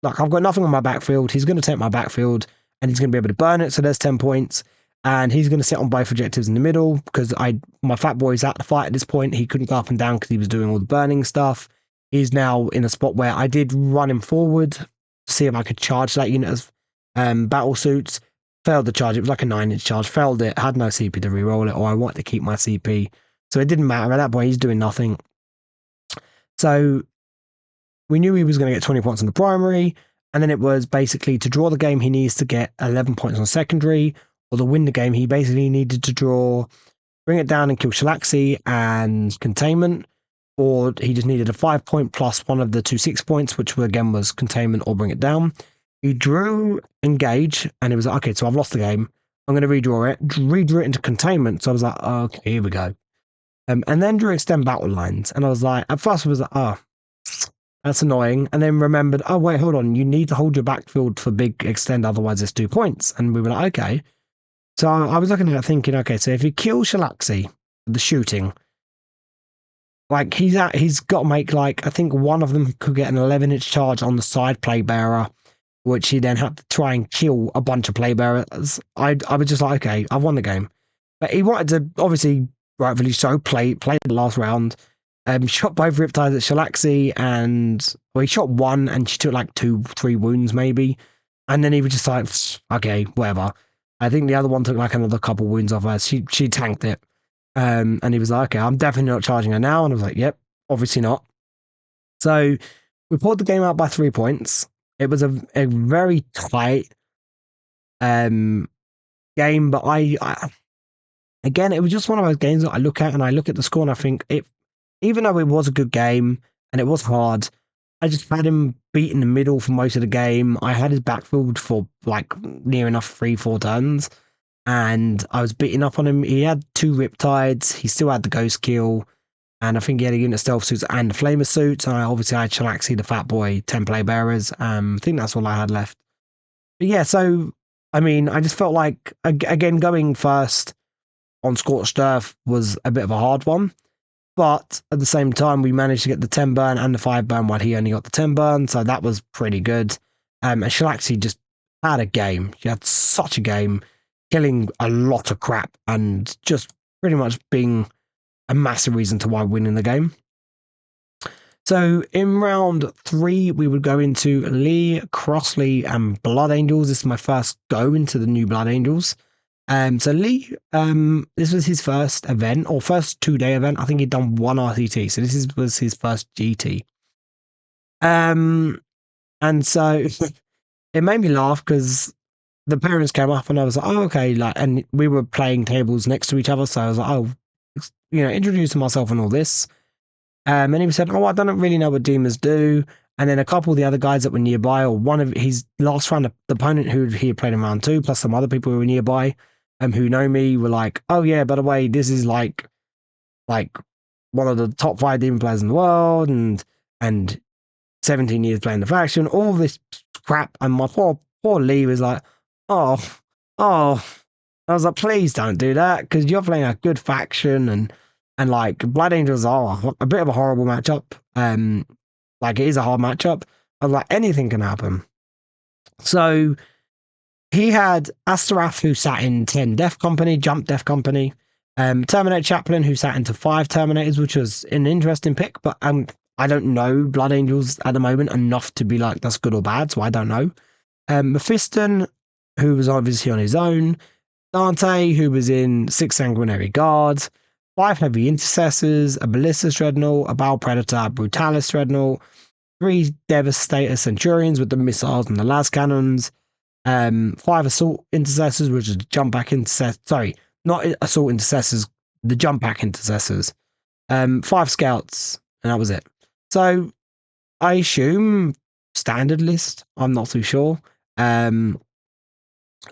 like I've got nothing on my backfield. He's going to take my backfield and he's going to be able to burn it. So there's 10 points. And he's going to sit on both objectives in the middle because my fat boy's out the fight at this point. He couldn't go up and down because he was doing all the burning stuff. He's now in a spot where I did run him forward to see if I could charge that unit of battle suits. Failed the charge. It was like a 9-inch charge. Failed it. Had no CP to reroll it, or I wanted to keep my CP. So it didn't matter. At that point, he's doing nothing. So we knew he was going to get 20 points on the primary, and then it was basically to draw the game, he needs to get 11 points on secondary, or to win the game, he basically needed to bring it down and kill Shalaxi and containment, or he just needed a 5 point plus one of the 2 6 points, which again was containment or bring it down. He drew engage, and it was like, okay, so I've lost the game. I'm going to redraw it, redrew it into containment. So I was like, okay, here we go. And then drew extend battle lines. And I was like, at first I was like, that's annoying. And then remembered, oh, wait, hold on. You need to hold your backfield for big extend, otherwise it's 2 points. And we were like, okay. So I was looking at it thinking, okay, so if you kill Shalaxi, the shooting, like he's got to make like, I think one of them could get an 11-inch charge on the side play bearer, which he then had to try and kill a bunch of play bearers. I was just like, okay, I've won the game. But he wanted to, obviously, rightfully so, play the last round. Shot both riptides at Shalaxi, and he shot one, and she took like 2-3 wounds maybe. And then he was just like, okay, whatever. I think the other one took like another couple wounds off her. She tanked it. And he was like, okay, I'm definitely not charging her now. And I was like, yep, obviously not. So we pulled the game out by 3 points. It was a very tight game, but again, it was just one of those games that I look at and I look at the score and I think even though it was a good game and it was hard, I just had him beat in the middle for most of the game. I had his backfield for like near enough 3-4 turns, and I was beating up on him. He had 2 Riptides, he still had the Ghost Kill, and I think he had a unit stealth suits and the Flamer suits. And obviously I had Shalaxi, the Fat Boy, 10 Play Bearers. I think that's all I had left. But yeah, so I mean, I just felt like again going first on Scorched Earth was a bit of a hard one. But at the same time, we managed to get the 10 burn and the 5 burn while he only got the 10 burn. So that was pretty good. And Shalaxi just had a game. She had such a game, killing a lot of crap and just pretty much being a massive reason to why winning the game. So in round 3, we would go into Lee, Crossley, and Blood Angels. This is my first go into the new Blood Angels. So Lee, this was his first event, or first 2-day event. I think he'd done 1 RTT, so this was his first GT. And so it made me laugh because the parents came up and I was like, oh, okay, like, and we were playing tables next to each other, so I was like, oh, introducing myself and all this. And he said, oh, I don't really know what demons do. And then a couple of the other guys that were nearby, or one of his last round, the opponent who he had played in round 2, plus some other people who were nearby, who know me, were like, oh yeah, by the way, this is like one of the top 5 demon players in the world, and 17 years playing the faction, all this crap. And my poor Lee was like, oh. I was like, please don't do that, because you're playing a good faction, and like Blood Angels are a bit of a horrible matchup. Like it is a hard matchup. I was like, anything can happen. So he had Asterath, who sat in 10 Death Company, Jump Death Company, Terminator Chaplain, who sat into 5 Terminators, which was an interesting pick, but I don't know Blood Angels at the moment enough to be like, that's good or bad, so I don't know. Mephiston, who was obviously on his own, Dante, who was in 6 Sanguinary Guards, 5 Heavy Intercessors, a Ballista Dreadnought, a Bowel Predator, a Brutalis Dreadnought, 3 Devastator Centurions with the missiles and the las cannons, 5 Assault Intercessors, which is jump back intercessors. Sorry, not Assault Intercessors, the jump back intercessors. 5 Scouts, and that was it. So I assume standard list. I'm not too sure.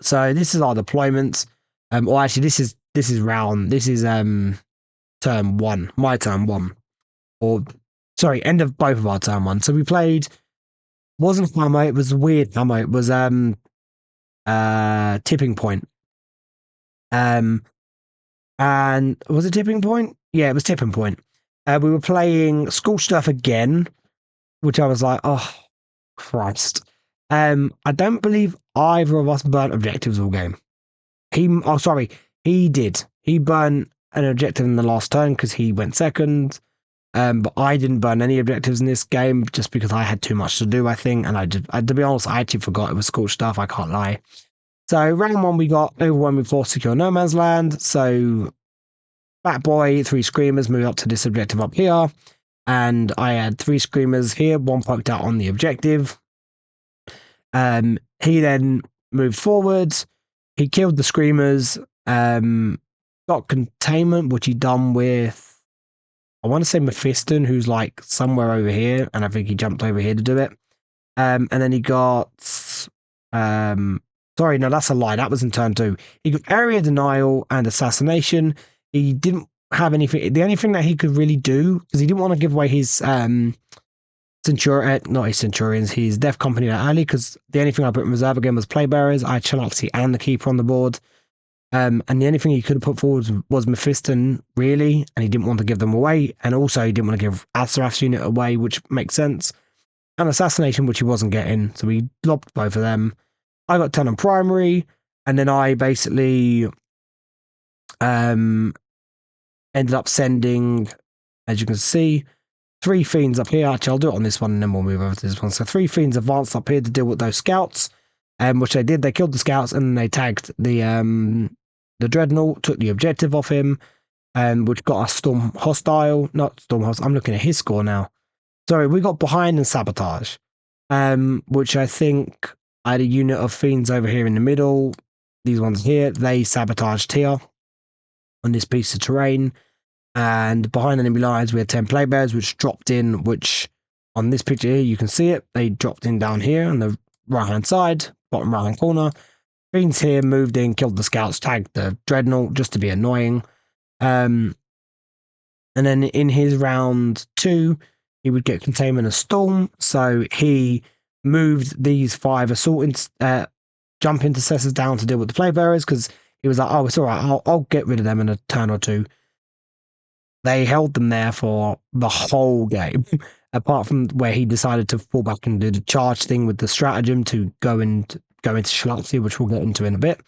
So this is our deployments. Or actually, this is turn 1, my turn 1, or sorry, end of both of our turn 1. So we played, wasn't Hammer, it was weird Hammer. It was Tipping Point. And was it Tipping Point? Yeah, it was Tipping Point. We were playing Scorched Earth again, which I was like, oh Christ. I don't believe either of us burnt objectives all game. He did. He burnt an objective in the last turn because he went second. But I didn't burn any objectives in this game just because I had too much to do, I think. And to be honest, I actually forgot it was Scorched Earth. I can't lie. So round 1, we got overwhelming force secure no man's land. So Fat Boy, 3 Screamers moved up to this objective up here. And I had 3 Screamers here, 1 poked out on the objective. He then moved forwards. He killed the Screamers. Got containment, which he done with, I want to say Mephiston, who's like somewhere over here, and I think he jumped over here to do it. And then he got, sorry, no, that's a lie. That was in turn 2. He got area denial and assassination. He didn't have anything. The only thing that he could really do, because he didn't want to give away his not his Centurions, his Death Company that early, because the only thing I put in reserve again was Play Bearers. I had Chalaxi and the Keeper on the board. And the only thing he could have put forward was Mephiston, really, and he didn't want to give them away. And also, he didn't want to give Asterath's unit away, which makes sense. And Assassination, which he wasn't getting, so he lobbed both of them. I got 10 on primary, and then I basically ended up sending, as you can see, 3 Fiends up here. Actually, I'll do it on this one, and then we'll move over to this one. So 3 Fiends advanced up here to deal with those scouts. which they did. They killed the scouts and they tagged the dreadnought, took the objective off him, which got us Storm Hostile, not Storm Hostile. I'm looking at his score now. Sorry, we got behind and sabotage, which I think I had a unit of fiends over here in the middle. These ones here, they sabotaged here on this piece of terrain. And behind enemy lines, we had 10 plague bears, which dropped in, which on this picture here, you can see it. They dropped in down here on the right-hand side, bottom right-hand corner. Fiends here moved in, killed the scouts, tagged the dreadnought just to be annoying. And then in his round 2, he would get containment of storm. So he moved these 5 assault jump intercessors down to deal with the plague bearers because he was like, oh, it's all right. I'll get rid of them in a turn or two. They held them there for the whole game, apart from where he decided to fall back and do the charge thing with the stratagem to go into Shalaxi, which we'll get into in a bit.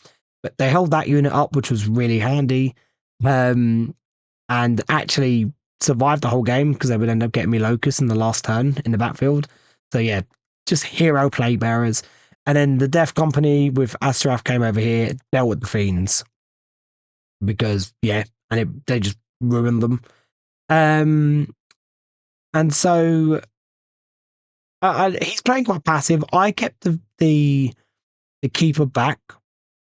But they held that unit up, which was really handy, and actually survived the whole game because they would end up getting me Locust in the last turn in the backfield. So yeah, just hero plague bearers. And then the Death Company with Astaroth came over here, dealt with the Fiends. Because, yeah, and they just ruined them. And so he's playing quite passive. I kept the Keeper back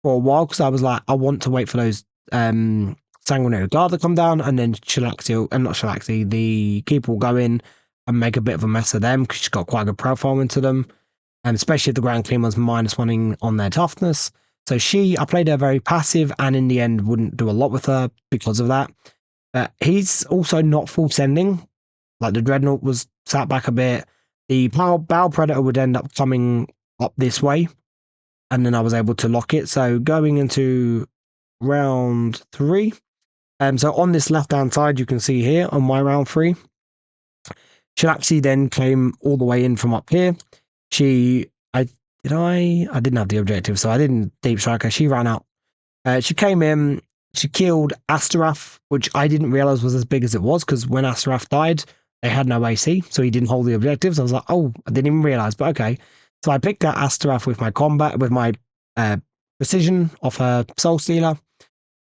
for a while because I was like, I want to wait for those Sanguinary Guard to come down, and then Shalaxi, the Keeper will go in and make a bit of a mess of them because she's got quite a good profile into them. And especially if the Grand Clean was -1 on their toughness. So I played her very passive, and in the end wouldn't do a lot with her because of that. But he's also not full sending. Like the Dreadnought was sat back a bit. The Bow Predator would end up coming up this way, and then I was able to lock it. So going into round 3. So on this left-hand side, you can see here on my round 3, Shalaxi then came all the way in from up here. I didn't have the objective, so I didn't deep strike her. She ran out. She came in, she killed Astaroth, which I didn't realize was as big as it was, because when Astaroth died, they had no AC, so he didn't hold the objectives. I was like, oh, I didn't even realize, but okay. So I picked out Astaroth with my precision off her Soul Stealer.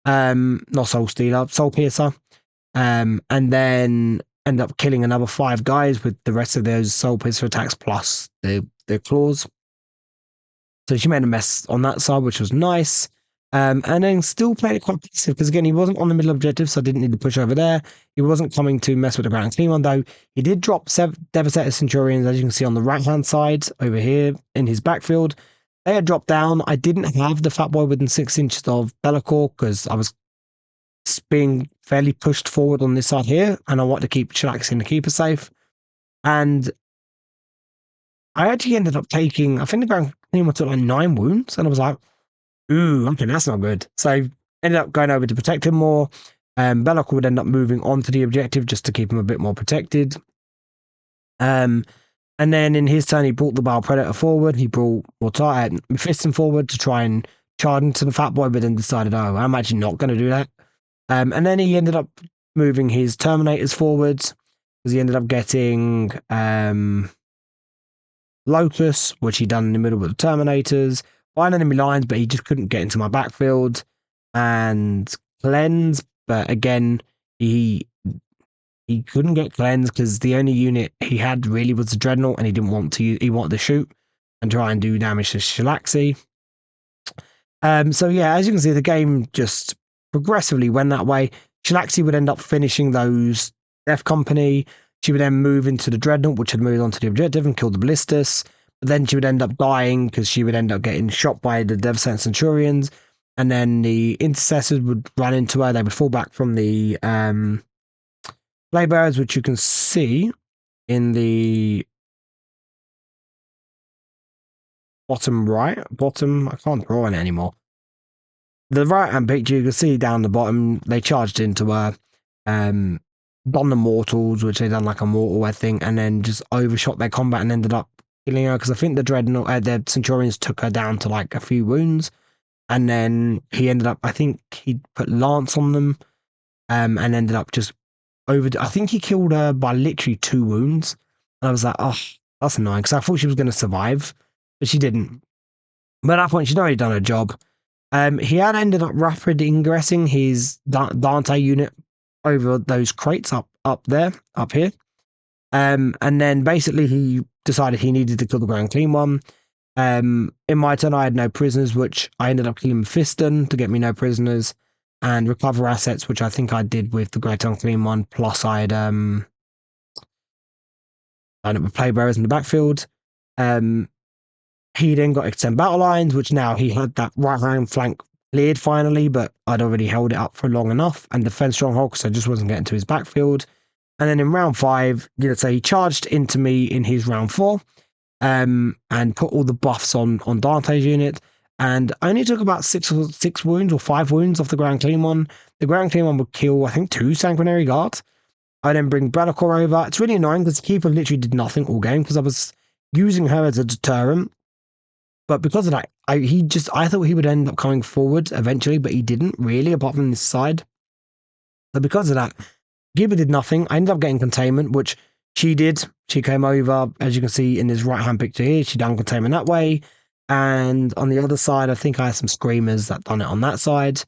Not Soul Stealer, Soul Piercer. And then end up killing another 5 guys with the rest of those Soul Piercer attacks plus the claws. So she made a mess on that side, which was nice. And then still played it quite passive because, again, he wasn't on the middle objective, so I didn't need to push over there. He wasn't coming to mess with the Grand Clean one, though. He did drop Devastator Centurions, as you can see on the right-hand side over here in his backfield. They had dropped down. I didn't have the Fat Boy within 6 inches of Bellacore because I was being fairly pushed forward on this side here, and I want to keep Shalaxi and the Keeper safe. And I actually ended up taking, I think the Grand Clean took like 9 wounds, and I was like, ooh, okay, that's not good. So I ended up going over to protect him more. Bellacore would end up moving on to the objective just to keep him a bit more protected. And then in his turn, he brought the Bow Predator forward. He brought Mephiston forward to try and charge into the Fat Boy, but then decided, oh, I'm actually not going to do that. And then he ended up moving his Terminators forwards because he ended up getting Locust, which he done in the middle with the Terminators. Find enemy lines, but he just couldn't get into my backfield, and Cleanse, but again, he couldn't get Cleanse because the only unit he had really was the Dreadnought, and he didn't want to. He wanted to shoot and try and do damage to Shalaxi. So yeah, as you can see, the game just progressively went that way. Shalaxi would end up finishing those Death Company. She would then move into the Dreadnought, which had moved on to the objective and killed the Ballistus. But then she would end up dying because she would end up getting shot by the Devastator Centurions. And then the Intercessors would run into her. They would fall back from the Plague Bearers, which you can see in the bottom, I can't draw on it anymore. The right-hand picture, you can see down the bottom, they charged into her, done the Mortals, which they done like a Mortal, I think, and then just overshot their combat and ended up killing her, because I think the Dreadnought, the Centurions took her down to like a few wounds, and then he ended up, I think he put Lance on them, and ended up just I think he killed her by literally 2 wounds, and I was like, oh, that's annoying, because I thought she was going to survive, but she didn't. But at that point, she'd already done her job. He had ended up rapid ingressing his Dante unit over those crates up here. And then basically he decided he needed to kill the Grand Clean one. In my turn, I had no prisoners, which I ended up killing Fiston to get me no prisoners and recover assets, which I think I did with the Great Unclean one. Plus, I had lined up with Plague Bearers in the backfield. He then got extend battle lines, which now he had that right hand flank cleared finally, but I'd already held it up for long enough, and defense stronghold because I just wasn't getting to his backfield. And then in round 5, let's say he charged into me in his round 4, and put all the buffs on Dante's unit, and I only took about 6 wounds or 5 wounds off the Grand Clean one. The Grand Clean one would kill, I think, 2 Sanguinary Guards. I then bring Be'lakor over. It's really annoying because the keeper literally did nothing all game because I was using her as a deterrent. But because of that, I thought he would end up coming forward eventually, but he didn't really, apart from this side. So because of that, Gibber did nothing. I ended up getting containment, which she did. She came over, as you can see in this right-hand picture here. She done containment that way. And on the other side, I think I had some screamers that done it on that side.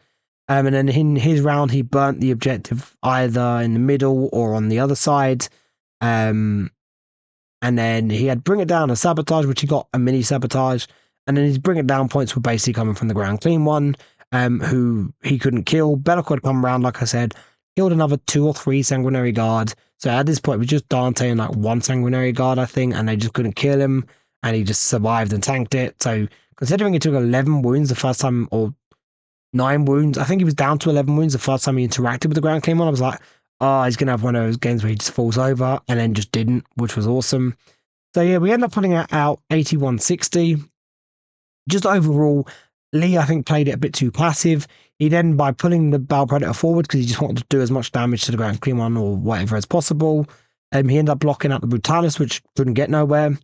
And then in his round, he burnt the objective either in the middle or on the other side. And then he had Bring It Down and Sabotage, which he got a mini Sabotage. And then his Bring It Down points were basically coming from the Grand Clean one, who he couldn't kill. Be'lakor had come around, like I said, killed another 2 or 3 Sanguinary Guard. So at this point, it was just Dante and like 1 Sanguinary Guard, I think, and they just couldn't kill him. And he just survived and tanked it. So considering he took 11 wounds the first time, or 9 wounds, I think he was down to 11 wounds the first time he interacted with the Grand Clean one. I was like, oh, he's going to have one of those games where he just falls over, and then just didn't, which was awesome. So yeah, we ended up putting it out 8160. Just overall, Lee, I think, played it a bit too passive. He then, by pulling the Bell Predator forward, because he just wanted to do as much damage to the Grand Clean one or whatever as possible, he ended up blocking out the Brutalis, which couldn't get nowhere.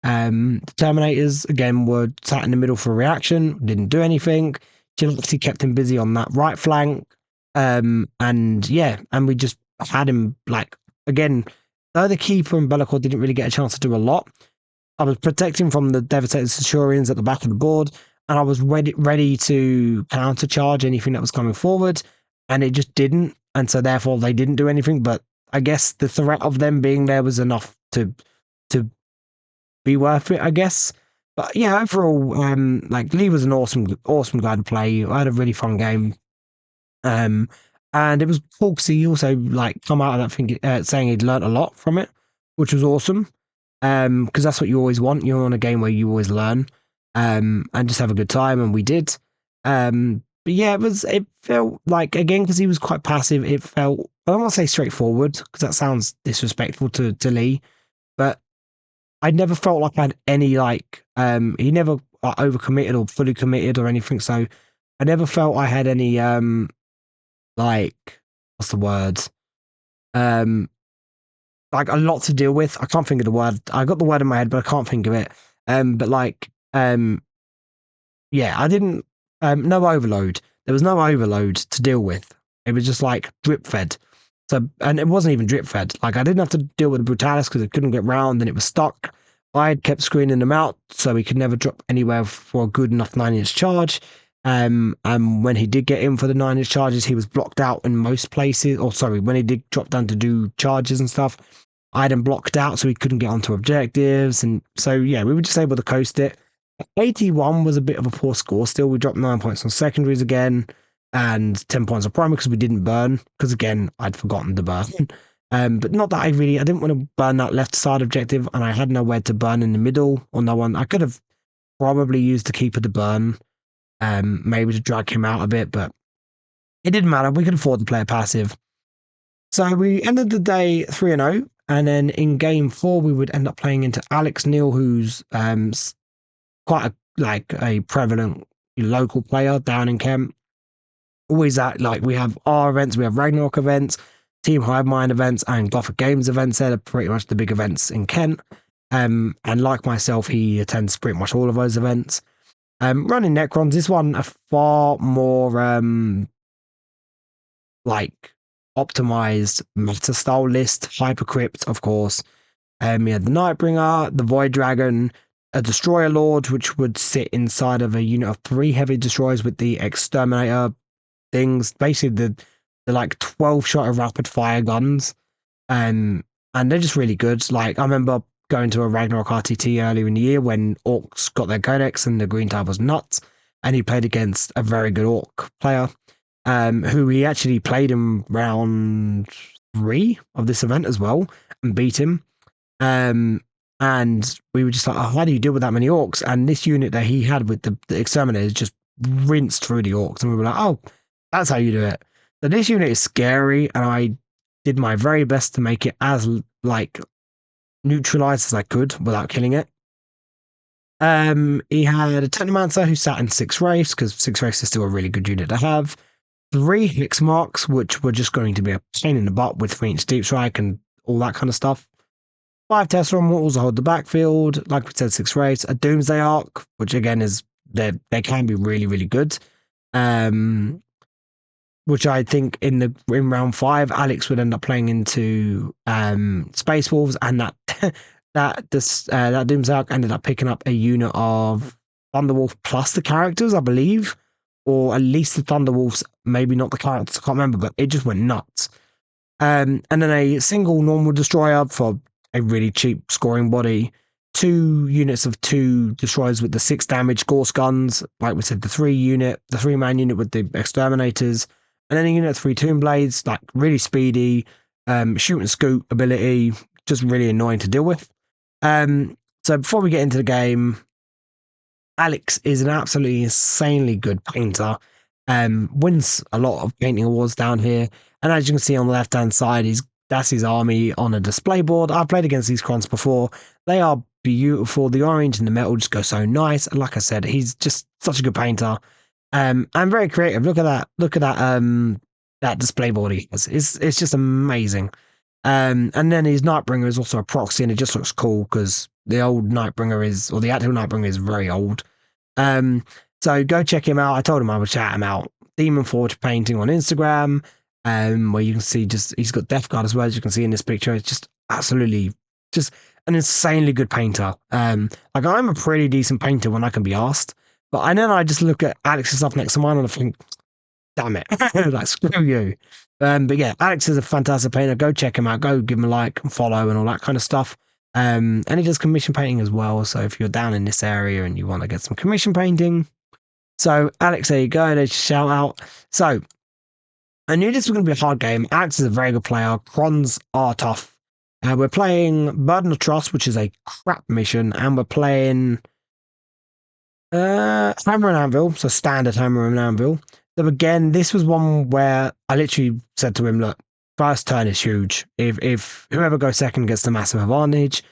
The Terminators, again, were sat in the middle for a reaction, didn't do anything. Gillespie kept him busy on that right flank. And we just had him, like, again, though the Keeper and Be'lakor didn't really get a chance to do a lot, I was protecting from the Devastated Centurions at the back of the board, and I was ready to countercharge anything that was coming forward, and it just didn't, and so therefore they didn't do anything. But I guess the threat of them being there was enough to be worth it, I guess. But yeah, overall, like, Lee was an awesome guy to play. I had a really fun game, and it was cool to see he also, like, come out of that thing saying he'd learned a lot from it, which was awesome. Because that's what you always want. You're on a game where you always learn, and just have a good time, and we did. But yeah, it felt like, again, because he was quite passive, it felt, I don't want to say straightforward, because that sounds disrespectful to Lee, but I never felt like I had any, like, he never overcommitted or fully committed or anything, so I never felt I had any, like, what's the word? Like, a lot to deal with. I can't think of the word. I got the word in my head, but I can't think of it. But like, yeah, I didn't, no overload. There was no overload to deal with. It was just like drip fed. So, and it wasn't even drip fed. Like, I didn't have to deal with the Brutalis because it couldn't get round and it was stuck. I had kept screening them out so he could never drop anywhere for a good enough 9-inch charge. And when he did get in for the 9-inch charges, he was blocked out in most places. Or sorry, when he did drop down to do charges and stuff, I had him blocked out so he couldn't get onto objectives. And so, yeah, we were just able to coast it. 81 was a bit of a poor score still. We dropped 9 points on secondaries again and 10 points on primary because we didn't burn. Because, again, I'd forgotten to burn. But not that I didn't want to burn that left side objective, and I had nowhere to burn in the middle or no one. I could have probably used the Keeper to burn, maybe to drag him out a bit, but it didn't matter. We could afford to play a passive. So we ended the day 3-0, and then in game 4, we would end up playing into Alex Neal, who's quite a prevalent local player down in Kent. Always at, like, we have our events, we have Ragnarok events, Team Hivemind events, and Gothic Games events. They're pretty much the big events in Kent. And like myself, he attends pretty much all of those events. Running Necrons, this one a far more like optimized meta style list. Hypercrypt, of course. We had the Nightbringer, the Void Dragon, a destroyer lord, which would sit inside of a unit of 3 heavy destroyers with the exterminator things, basically the like 12 shot of rapid fire guns. And they're just really good. Like, I remember going to a Ragnarok RTT earlier in the year when orcs got their codex and the green type was nuts, and he played against a very good orc player, who he actually played in round 3 of this event as well and beat him. And we were just like, oh, how do you deal with that many orcs? And this unit that he had with the exterminators just rinsed through the orcs, and we were like, oh, that's how you do it. So this unit is scary, and I did my very best to make it as like neutralized as I could without killing it. He had a Technomancer who sat in 6 Wraiths, because 6 Wraiths is still a really good unit to have. 3 Hix Marks, which were just going to be a pain in the butt with 3-inch Deep Strike and all that kind of stuff. 5 Tesla Immortals to hold the backfield. Like we said, 6 Wraiths. A Doomsday Arc, which again is they can be really, really good. Which I think in round 5, Alex would end up playing into Space Wolves, and that Doomsday Arc ended up picking up a unit of Thunderwolf plus the characters, I believe, or at least the Thunderwolves, maybe not the characters, I can't remember, but it just went nuts. And then a single normal destroyer for a really cheap scoring body. 2 units of 2 destroyers with the 6 damage Gorse guns, like we said, the 3-man unit with the exterminators, and then a unit of 3 Tomb Blades, like really speedy, shoot and scoot ability, just really annoying to deal with. So before we get into the game, Alex is an absolutely insanely good painter. Wins a lot of painting awards down here, and as you can see on the left hand side, that's his army on a display board. I've played against these Necrons before. They are beautiful. The orange and the metal just go so nice. And like I said, he's just such a good painter. And very creative. Look at that. Look at that display board he has. It's just amazing. And then his Nightbringer is also a proxy, and it just looks cool because the old Nightbringer the actual Nightbringer is very old. So go check him out. I told him I would shout him out. Demon Forge Painting on Instagram, where you can see he's got Death Guard as well, as you can see in this picture. It's just absolutely just an insanely good painter. Like, I'm a pretty decent painter when I can be asked, but then I just look at Alex's stuff next to mine and I think, damn it, like, screw you. But yeah, Alex is a fantastic painter. Go check him out. Go give him a like and follow and all that kind of stuff. And he does commission painting as well. So if you're down in this area and you want to get some commission painting, so Alex, there you go. There's a shout out. So I knew this was going to be a hard game. Alex is a very good player. Crons are tough. We're playing Burden of Trust, which is a crap mission, and we're playing Hammer and Anvil, so standard Hammer and Anvil. So again, this was one where I literally said to him, look, first turn is huge. If whoever goes second gets the massive advantage.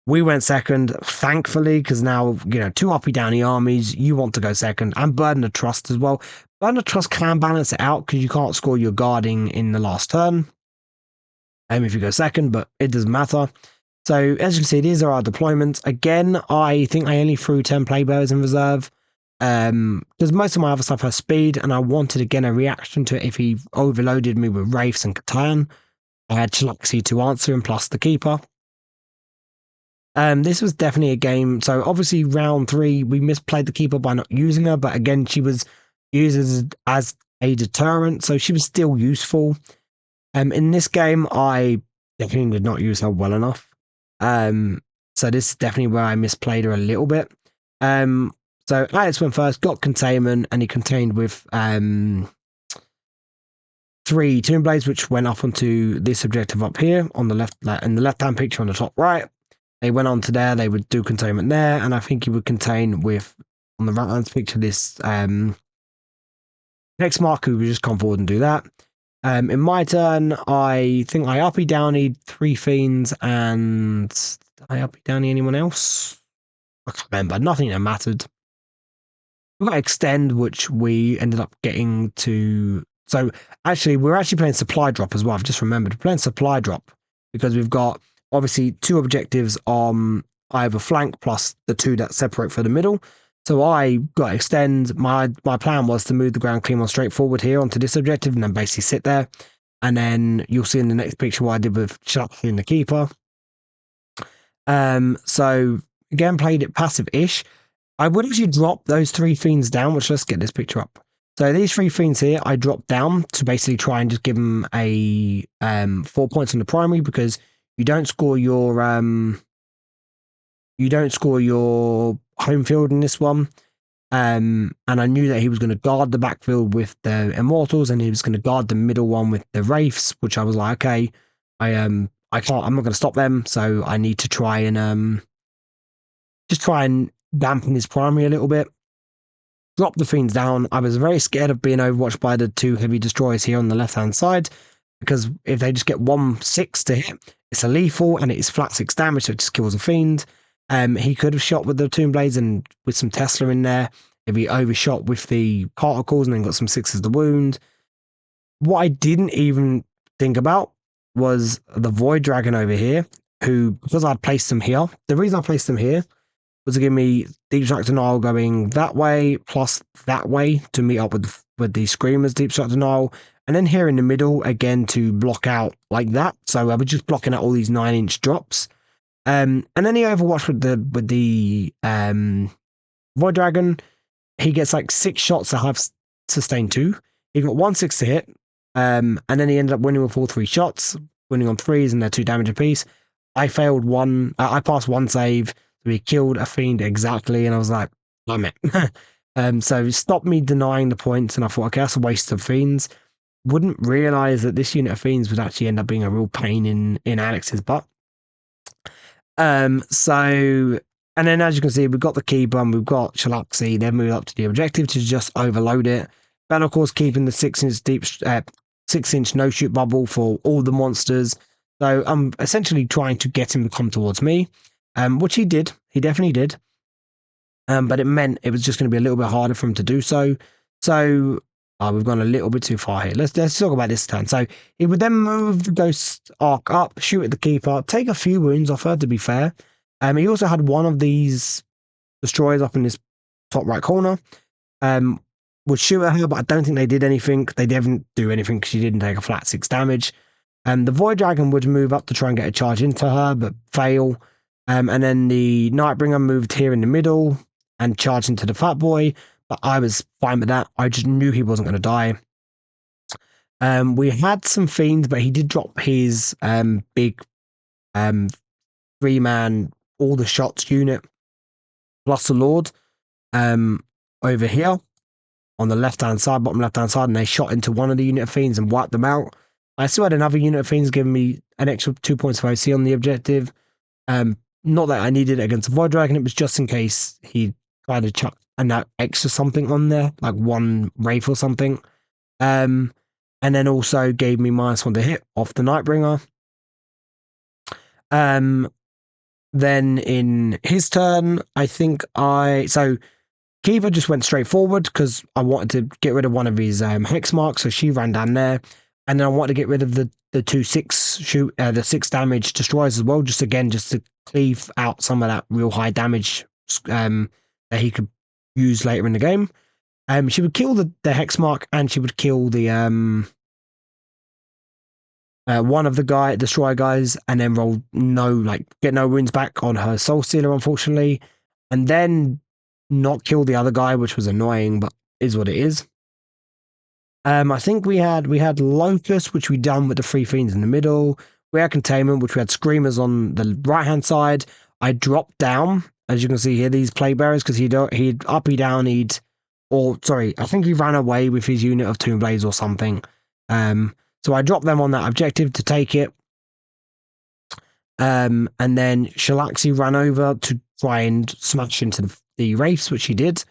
We went second, thankfully, because now, 2 uppy downy armies, you want to go second, and Burden of Trust as well. Burden of Trust can balance it out because you can't score your guarding in the last turn if you go second, but it doesn't matter. So as you can see, these are our deployments. Again, I think I only threw 10 playbearers in reserve because most of my other stuff has speed, and I wanted, again, a reaction to it if he overloaded me with Wraiths and Catan. I had Chalaxi to answer him, plus the Keeper. This was definitely a game. So obviously round 3, we misplayed the Keeper by not using her, but again, she was used as a deterrent, so she was still useful. In this game, I definitely did not use her well enough. So this is definitely where I misplayed her a little bit. So Alex went first, got containment, and he contained with 3 Tomb Blades, which went off onto this objective up here on the left, in the left-hand picture on the top right. They went on to there, they would do containment there, and I think he would contain with, on the right-hand picture, this next mark, who would just come forward and do that. In my turn, I think I uppy downied 3 Fiends, and did I uppy downy anyone else? I can't remember, nothing that mattered. We got Extend, which we ended up getting to... So, actually, we're actually playing Supply Drop as well. I've just remembered. We're playing Supply Drop because we've got, obviously, 2 objectives on either flank plus the 2 that separate for the middle. So I got Extend. My plan was to move the ground clean on straight forward here onto this objective and then basically sit there. And then you'll see in the next picture what I did with Chalaxi and the Keeper. So again, played it passive-ish. I would actually drop those 3 fiends down, which let's get this picture up. So these 3 fiends here, I dropped down to basically try and just give them a 4 points on the primary, because you don't score your home field in this one. And I knew that he was going to guard the backfield with the Immortals, and he was going to guard the middle one with the Wraiths, which I was like, okay, I'm not going to stop them, so I need to try and just try and dampen his primary a little bit. Drop the fiends down. I was very scared of being overwatched by the 2 heavy destroyers here on the left hand side, because if they just get 1/6 to hit, it's a lethal and it is flat 6 damage, so it just kills a fiend. He could have shot with the Tomb Blades and with some Tesla in there. If he overshot with the particles and then got some 6s to wound. What I didn't even think about was the Void Dragon over here, who, because I'd placed them here, the reason I placed them here was to give me Deep Strike Denial going that way, plus that way to meet up with the Screamers Deep Strike Denial, and then here in the middle, again, to block out like that. So I was just blocking out all these 9-inch drops. And then he overwatched with the Void Dragon. He gets like 6 shots that have sustained 2. He got 1/6 to hit, and then he ended up winning with all 3 shots, winning on 3s, and they're 2 damage apiece. I failed one. I passed 1 save, so he killed a fiend exactly, and I was like, damn it. So it stopped me denying the points, and I thought, okay, that's a waste of fiends. Wouldn't realize that this unit of fiends would actually end up being a real pain in Alex's butt. So, and then as you can see, we've got the Keeper and we've got Shalaxi. They've moved up to the objective to just overload it. But of course, keeping the 6-inch 6-inch no-shoot bubble for all the monsters. So I'm essentially trying to get him to come towards me, which he did. He definitely did. But it meant it was just going to be a little bit harder for him to do so. So we've gone a little bit too far here. Let's talk about this turn. So he would then move the Ghost Arc up, shoot at the Keeper, take a few wounds off her, to be fair. He also had one of these destroyers up in this top right corner. Would shoot at her, but I don't think they did anything. They didn't do anything because she didn't take a flat 6 damage. The Void Dragon would move up to try and get a charge into her, but fail. And then the Nightbringer moved here in the middle and charged into the Fat Boy. But I was fine with that. I just knew he wasn't going to die. We had some fiends, but he did drop his big 3-man all the shots unit plus the Lord over here on the left-hand side, bottom left-hand side, and they shot into one of the unit of fiends and wiped them out. I still had another unit of fiends giving me an extra 2 points of OC on the objective. Not that I needed it against a Void Dragon, it was just in case he tried to chuck an extra something on there, like 1 Wraith or something. And then also gave me -1 to hit off the Nightbringer. Then in his turn, I think so Kiva just went straight forward because I wanted to get rid of one of his hex marks, so she ran down there. And then I wanted to get rid of the 6 damage destroyers as well, just to cleave out some of that real high damage that he could use later in the game. She would kill the hex mark, and she would kill the one of the destroyer guys, and then get no wounds back on her soul stealer, unfortunately, and then not kill the other guy, which was annoying, but is what it is. I think we had Locust, which we done with the 3 fiends in the middle. We had Containment, which we had Screamers on the right hand side. I dropped down, as you can see here, these Plague Bearers, because he'd up, he down, I think he ran away with his unit of Tomb Blades or something. So I dropped them on that objective to take it. And then Shalaxi ran over to try and smash into the Wraiths, which he did.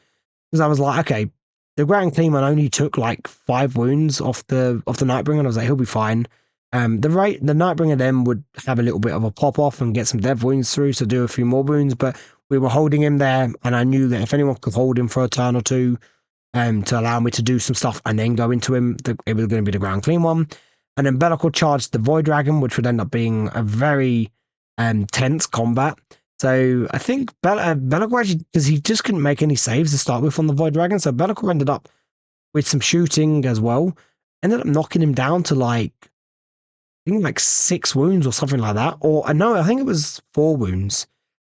Because I was like, okay, the Grand Cleaman only took like 5 wounds off the Nightbringer, and I was like, he'll be fine. The Nightbringer then would have a little bit of a pop off and get some dev wounds through, so do a few more wounds, but we were holding him there, and I knew that if anyone could hold him for a turn or two to allow me to do some stuff and then go into him, it was going to be the Ground Clean one. And then Be'lakor charged the Void Dragon, which would end up being a very tense combat. So I think Be'lakor actually, because he just couldn't make any saves to start with on the Void Dragon, so Be'lakor ended up with some shooting as well. Ended up knocking him down to I think 6 wounds or something like that. Or no, I think it was 4 wounds.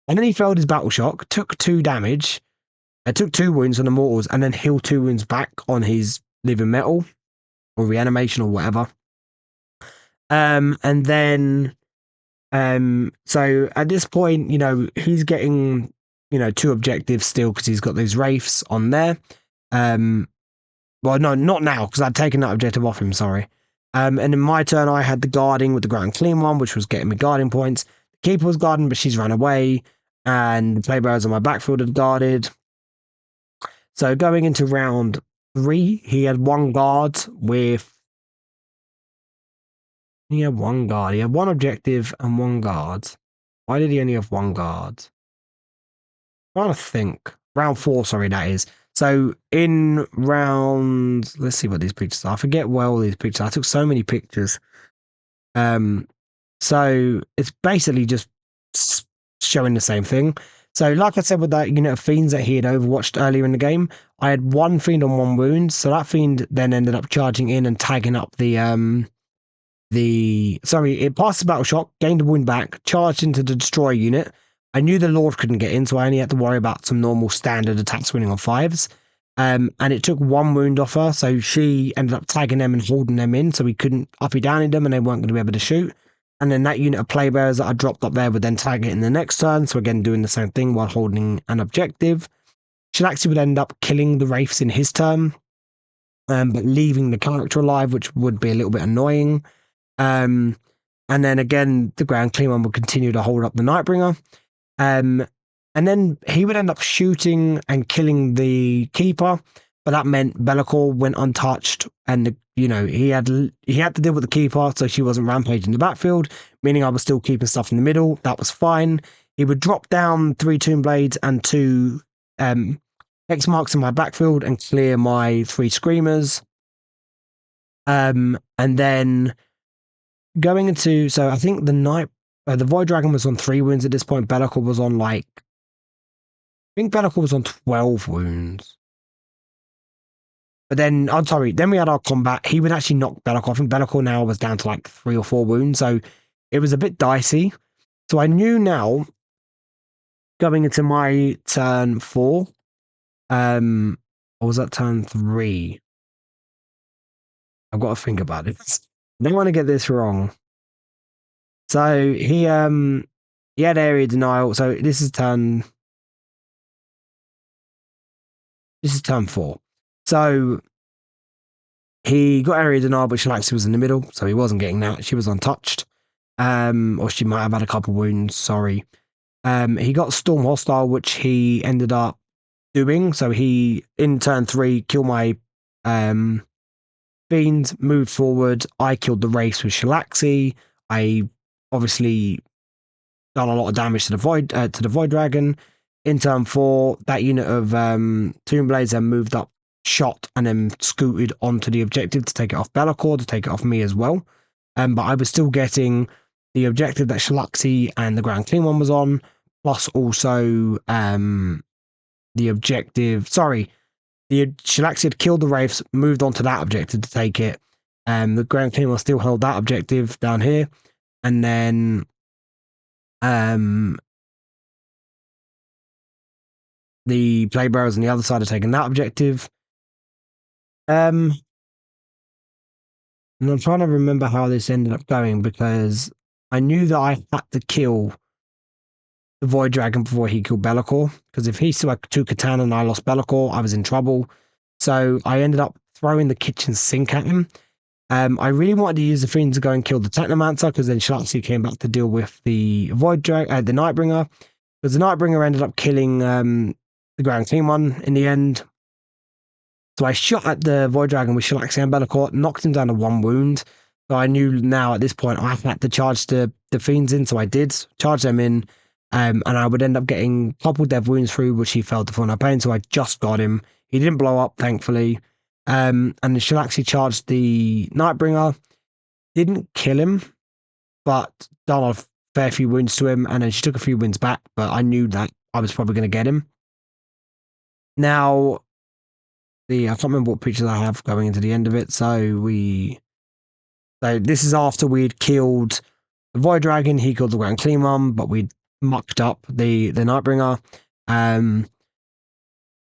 And then he failed his battle shock, took 2 damage, took 2 wounds on the mortals, and then healed 2 wounds back on his living metal or reanimation or whatever. And then, so at this point, you know, he's getting, you know, 2 objectives still because he's got those wraiths on there. Well, no, not now because I'd taken that objective off him. Sorry. And in my turn, I had the guarding with the ground clean one, which was getting me guarding points. The keeper was guarding, but she's run away, and the playbearers on my backfield had guarded. So going into round 3, he had 1 guard with. He had 1 guard. He had 1 objective and 1 guard. Why did he only have 1 guard? I'm trying to think. Round 4, sorry, that is. So in round, let's see what these pictures are. I forget where all these pictures are. I took so many pictures. So it's basically just showing the same thing. So like I said, with that unit of fiends that he had overwatched earlier in the game, I had 1 fiend on 1 wound. So that fiend then ended up charging in and tagging up it passed the battle shock, gained a wound back, charged into the destroyer unit. I knew the Lord couldn't get in, so I only had to worry about some normal standard attacks winning on 5s. And it took 1 wound off her, so she ended up tagging them and holding them in, so we couldn't uppy downy them and they weren't going to be able to shoot. And then that unit of playbearers that I dropped up there would then tag it in the next turn, so again doing the same thing while holding an objective. Shilaxi would end up killing the wraiths in his turn, but leaving the character alive, which would be a little bit annoying. And then again, the ground clean one would continue to hold up the Nightbringer. And then he would end up shooting and killing the keeper, but that meant Be'lakor went untouched, and he had to deal with the keeper, so she wasn't rampaging the backfield, meaning I was still keeping stuff in the middle. That was fine. He would drop down 3 Tomb Blades and 2 X marks in my backfield and clear my 3 Screamers. And then going into, so I think the Void Dragon was on 3 wounds at this point. Be'lakor was on I think Be'lakor was on 12 wounds. But then, I'm sorry, then we had our combat. He would actually knock Be'lakor. I think Be'lakor now was down to 3 or 4 wounds. So it was a bit dicey. So I knew now, going into my turn 4, or was that turn 3? I've got to think about it. I don't want to get this wrong. So he had area denial. So this is turn 4. So he got area denial, but Shilaxi was in the middle, so he wasn't getting that. She was untouched. Or she might have had a couple wounds, sorry. He got Storm Hostile, which he ended up doing. So he, in turn 3, killed my fiend, moved forward. I killed the race with Shilaxi. I obviously done a lot of damage to the Void Dragon. In turn 4, that unit of Tomb Blades then moved up, shot, and then scooted onto the objective to take it off Be'lakor, to take it off me as well. But I was still getting the objective that Shilaxi and the Grand Clean one was on, plus also the objective. Sorry, the Shilaxi had killed the Wraiths, moved on to that objective to take it. The Grand Clean one still held that objective down here. And then the Playbearers on the other side are taking that objective. And I'm trying to remember how this ended up going, because I knew that I had to kill the Void Dragon before he killed Be'lakor, because if he still had 2 katana and I lost Be'lakor, I was in trouble. So I ended up throwing the kitchen sink at him. I really wanted to use the Fiend to go and kill the Technomancer, because then Shilaxi came back to deal with the the Nightbringer, because the Nightbringer ended up killing the Grand Clean one in the end. So I shot at the Void Dragon with Shilaxi and Be'lakor, knocked him down to 1 wound. So I knew now at this point I had to charge the Fiends in, so I did charge them in, and I would end up getting a couple dev wounds through, which he failed to feel no pain, so I just got him. He didn't blow up, thankfully. And the Shilaxi charged the Nightbringer, didn't kill him, but done a fair few wounds to him, and then she took a few wounds back, but I knew that I was probably going to get him. Now, I can't remember what pictures I have going into the end of it, so this is after we'd killed the Void Dragon. He killed the Grand Clean one, but we'd mucked up the Nightbringer.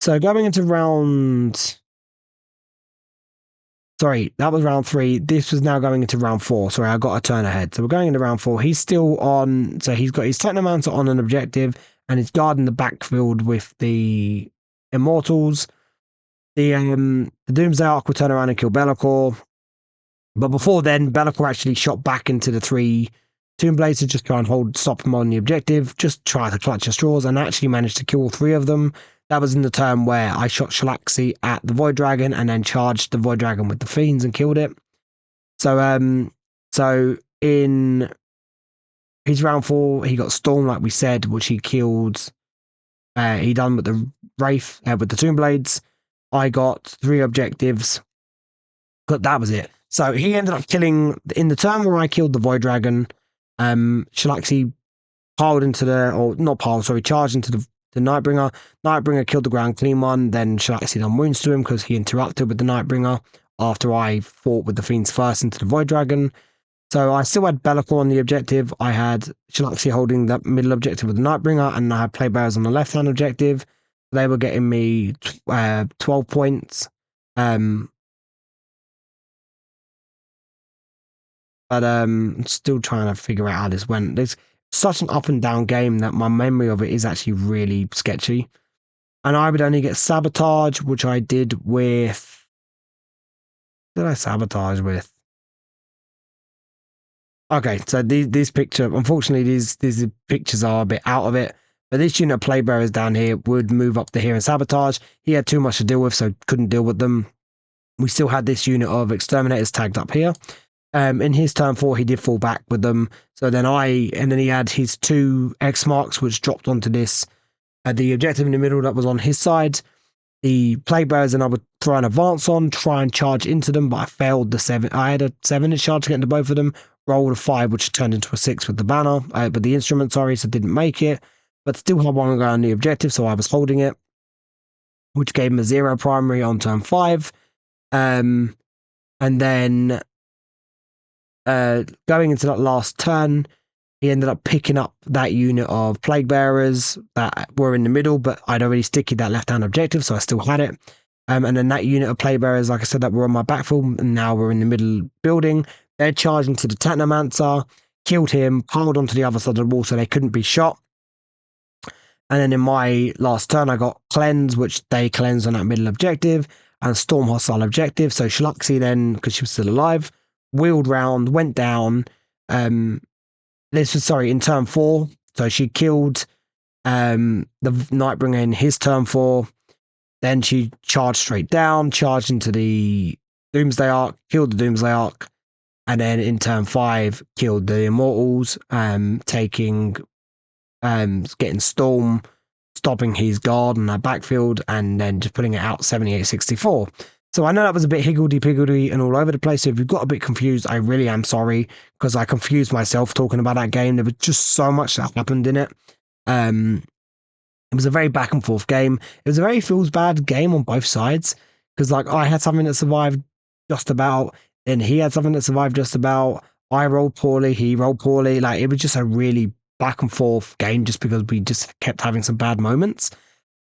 So going into round, sorry, that was round 3. This was now going into round 4. Sorry, I got a turn ahead. So we're going into round 4. He's still on. So he's got his Technomancer on an objective, and he's guarding the backfield with the Immortals. The Doomsday Arc will turn around and kill Be'lakor. But before then, Be'lakor actually shot back into the 3 Tomb Blades to just try and stop him on the objective, just try to clutch the straws, and actually managed to kill all 3 of them. That was in the turn where I shot Shalaxi at the Void Dragon and then charged the Void Dragon with the Fiends and killed it. So in his round 4, he got Storm, like we said, which he killed. He done with the Wraith, with the Tomb Blades. I got 3 objectives, but that was it. So he ended up killing, in the turn where I killed the Void Dragon, Shalaxi charged into the Nightbringer. Nightbringer killed the ground clean one, then Shalaxi done wounds to him because he interrupted with the Nightbringer after I fought with the Fiends first into the Void Dragon. So I still had Be'lakor on the objective. I had Shalaxi holding the middle objective with the Nightbringer, and I had Playbearers on the left-hand objective. They were getting me 12 points. But still trying to figure out how this went. There's such an up and down game that my memory of it is actually really sketchy. And I would only get Sabotage, which I did with... Did I sabotage with? Okay, so these pictures, unfortunately, these pictures are a bit out of it. But this unit of Playbearers down here would move up to here and sabotage. He had too much to deal with, so couldn't deal with them. We still had this unit of Exterminators tagged up here. In his turn 4, he did fall back with them. So then then he had his 2 X marks, which dropped onto this. The objective in the middle that was on his side. The Playbearers and I would throw an advance on, try and charge into them, but I failed the 7. I had a 7-inch charge to get into both of them. Rolled a 5, which turned into a 6 with the banner. But the instrument, so didn't make it. But still had one guy on the objective, so I was holding it, which gave him a 0 primary on turn 5. And then going into that last turn, he ended up picking up that unit of Plague Bearers that were in the middle, but I'd already sticky that left-hand objective, so I still had it. And then that unit of Plague Bearers, like I said, that were on my backfield, and now we're in the middle building. They're charging to the Technomancer, killed him, piled onto the other side of the wall so they couldn't be shot. And then in my last turn, I got Cleanse, which they cleansed on that middle objective, and Storm hostile objective. So Shalaxi then, because she was still alive, wheeled round, went down. This was, in turn 4. So she killed the Nightbringer in his turn 4. Then she charged straight down, charged into the Doomsday Arc, killed the Doomsday Arc. And then in turn 5, killed the Immortals, getting Storm, stopping his guard in that backfield, and then just putting it out 78-64. So I know that was a bit higgledy-piggledy and all over the place. So if you've got a bit confused, I really am sorry, because I confused myself talking about that game. There was just so much that happened in it. It was a very back and forth game. It was a very feels bad game on both sides, because I had something that survived just about, and he had something that survived just about. I rolled poorly, he rolled poorly. It was just a really back and forth game, just because we just kept having some bad moments.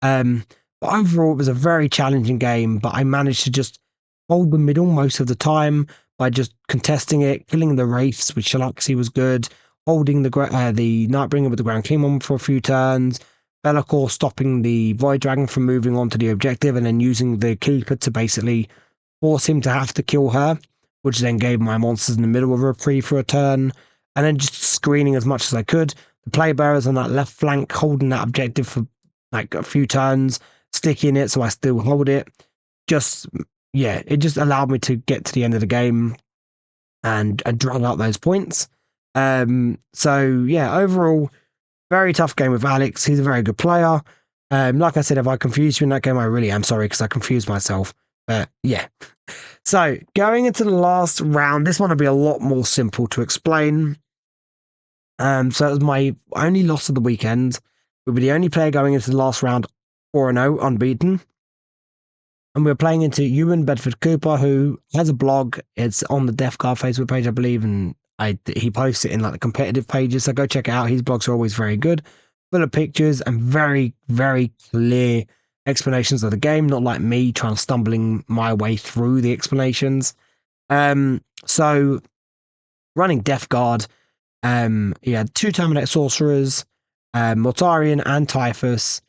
But overall, it was a very challenging game, but I managed to just hold the middle most of the time by just contesting it, killing the Wraiths, which Shalaxi was good, holding the Nightbringer with the ground clean one for a few turns, Be'lakor stopping the Void Dragon from moving on to the objective, and then using the Keeper to basically force him to have to kill her, which then gave my monsters in the middle of a reprieve for a turn, and then just screening as much as I could. The Playbearers on that left flank holding that objective for a few turns, sticking it so I still hold it. It just allowed me to get to the end of the game and drag out those points. Overall, very tough game with Alex. He's a very good player. Like I said, if I confused you in that game, I really am sorry, because I confused myself. But yeah. So going into the last round, this one will be a lot more simple to explain. So it was my only loss of the weekend. We were the only player going into the last round 4-0, unbeaten. And we were playing into Ewan Bedford Cooper, who has a blog. It's on the Death Card Facebook page, I believe, and he posts it in the competitive pages. So go check it out. His blogs are always very good. full of pictures and very, very clear explanations of the game, not like me trying to stumbling my way through the explanations. So running Death Guard, he had 2 Terminate Sorcerers, Mortarion and Typhus.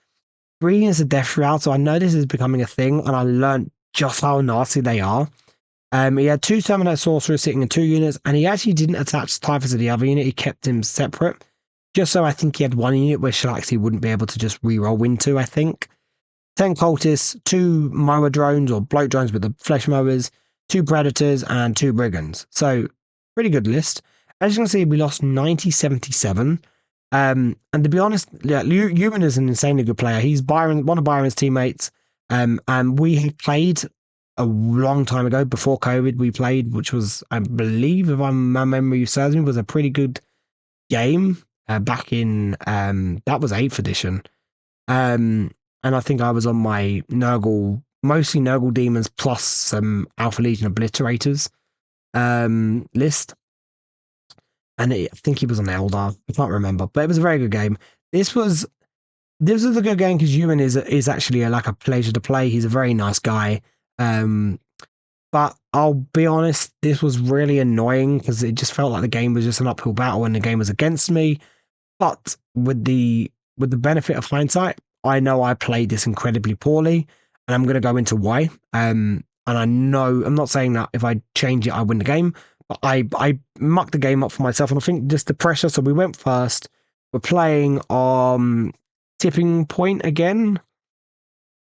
3 is a Death Shroud, so I know this is becoming a thing, and I learned just how nasty they are. He had 2 Terminate Sorcerers sitting in 2 units, and he actually didn't attach Typhus to the other unit. He kept him separate, just so I think he had 1 unit where Shalaxi wouldn't be able to just reroll into, I think. 10 Cultists, 2 Mower Drones, or Bloat Drones with the Flesh Mowers, 2 Predators, and 2 Brigands. So, pretty good list. As you can see, we lost 90-77. And to be honest, yeah, Human is an insanely good player. He's one of Byron's teammates. And we had played a long time ago, before COVID, we played, which was, I believe, if my memory serves me, was a pretty good game back in, that was 8th edition. And I think I was on my Nurgle, mostly Nurgle Demons plus some Alpha Legion Obliterators list. And I think he was on Eldar. I can't remember, but it was a very good game. This was a good game because Ewan is actually like a pleasure to play. He's a very nice guy. But I'll be honest, this was really annoying because it just felt like the game was just an uphill battle and the game was against me. But with the benefit of hindsight, I know I played this incredibly poorly, and I'm going to go into why. And I know I'm not saying that if I change it, I win the game. But I mucked the game up for myself, and I think just the pressure. So we went first. We're playing Tipping Point again.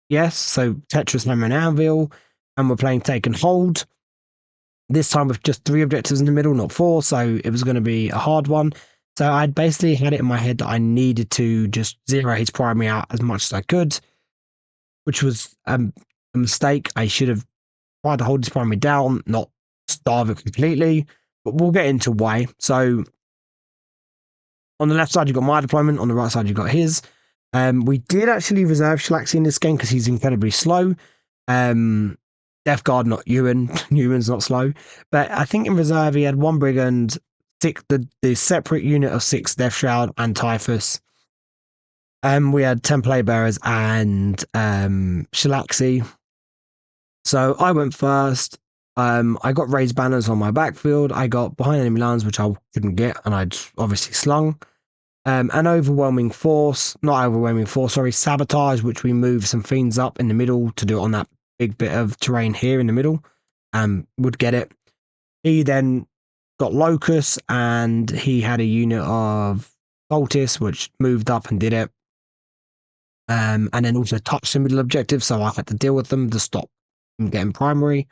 Yes, so Tetris, Hammer, and Anvil, and we're playing Take and Hold. This time with just 3 objectives in the middle, not 4, so it was going to be a hard one. So I'd basically had it in my head that I needed to just zero his primary out as much as I could, which was a mistake. I should have tried to hold his primary down, not starve it completely, but we'll get into why. So on the left side, you've got my deployment. On the right side, you've got his. We did actually reserve Shalaxi in this game because he's incredibly slow. Death Guard, not Ewan. Ewan's not slow. But I think in reserve, he had 1 Brigand, the separate unit of 6 Death Shroud, and Typhus. We had 10 Plague Bearers and Shalaxi. So I went first. I got raised banners on my backfield. I got behind enemy lines, which I couldn't get, and I'd obviously slung. An overwhelming force, not overwhelming force, sorry, sabotage, which we moved some fiends up in the middle to do it on that big bit of terrain here in the middle, would get it. He then got Locust, and he had a unit of Cultists, which moved up and did it. And then also touched the middle objective, so I had to deal with them to stop him getting primary.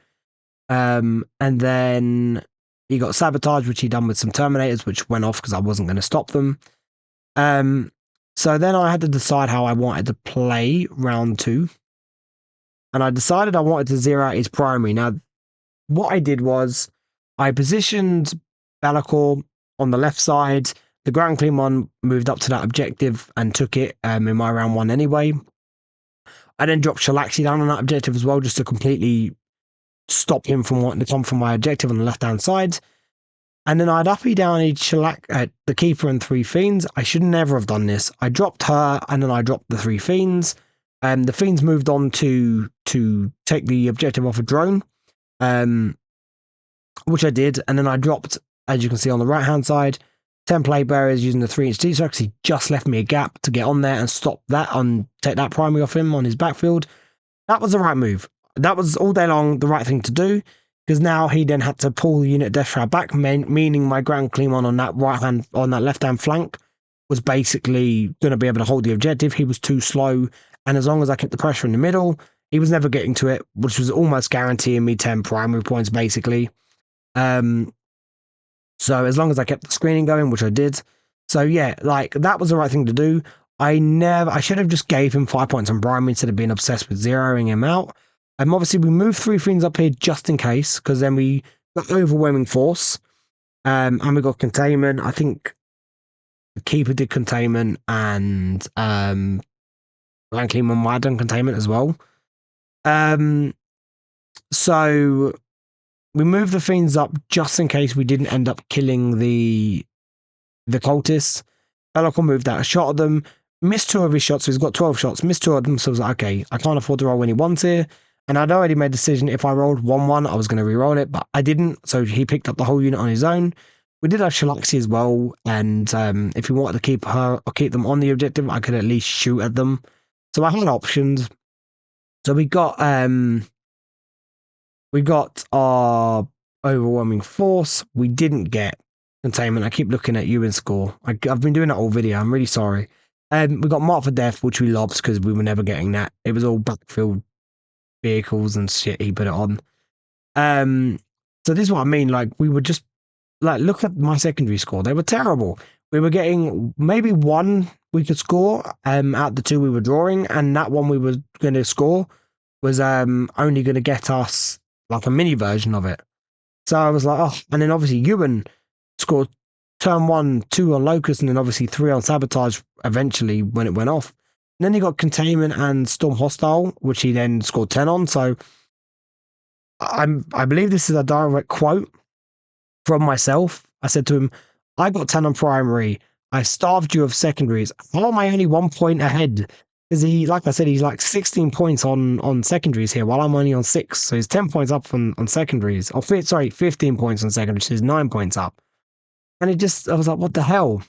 And then he got Sabotage, which he done with some Terminators, which went off because I wasn't going to stop them. So then I had to decide how I wanted to play round 2. And I decided I wanted to zero out his primary. Now, what I did was I positioned Be'lakor on the left side. The Grand Clean moved up to that objective and took it in my round 1 anyway. I then dropped Shalaxi down on that objective as well, just to completely stop him from wanting to come from my objective on the left-hand side. And then I'd uppy down the Keeper and 3 Fiends. I should never have done this. I dropped her, and then I dropped the 3 Fiends. The Fiends moved on to take the objective off a drone, which I did. And then I dropped, as you can see on the right-hand side, 10 Plague Bearers using the 3-inch T-Struck, because he just left me a gap to get on there and stop that and take that primary off him on his backfield. That was the right move. That was all day long the right thing to do, because now he then had to pull the unit Death Shroud back, meaning my Grand Clean on that left-hand flank was basically going to be able to hold the objective. He was too slow, and as long as I kept the pressure in the middle, he was never getting to it, which was almost guaranteeing me 10 primary points, basically. So as long as I kept the screening going, which I did. So yeah, like, that was the right thing to do. I should have just gave him 5 points on primary instead of being obsessed with zeroing him out. Obviously, we moved 3 Fiends up here just in case, because then we got overwhelming force, and we got containment. I think the Keeper did containment, and Blankly might have done containment as well. So we moved the Fiends up just in case we didn't end up killing the cultists. Be'lakor moved out a shot at them, missed 2 of his shots, so he's got 12 shots, missed 2 of them, so I was like, okay, I can't afford to roll when he wants here. And I'd already made a decision, if I rolled 1-1, I was going to re-roll it, but I didn't, so he picked up the whole unit on his own. We did have Shalaxi as well, and if we wanted to keep her or keep them on the objective, I could at least shoot at them. So I had options. So we got our overwhelming force. We didn't get containment. I keep looking at you in score. I've been doing that all video. I'm really sorry. We got Mark for Death, which we lost because we were never getting that. It was all backfield vehicles and shit he put it on. So this is what I mean. Like, we were just like, look at my secondary score. They were terrible. We were getting maybe 1 we could score out the 2 we were drawing, and that 1 we were going to score was only going to get us like a mini version of it. So I was like, oh, and then obviously Ewan scored turn 1, 2 on Locust, and then obviously 3 on Sabotage eventually when it went off. And then he got Containment and Storm Hostile, which he then scored 10 on. So I believe this is a direct quote from myself. I said to him, I got 10 on primary. I starved you of secondaries. How am I only 1 point ahead? Because he, like I said, he's like 16 points on secondaries here, while I'm only on 6. So he's 10 points up on secondaries. Or, sorry, 15 points on secondaries. So he's 9 points up. And I was like, what the hell?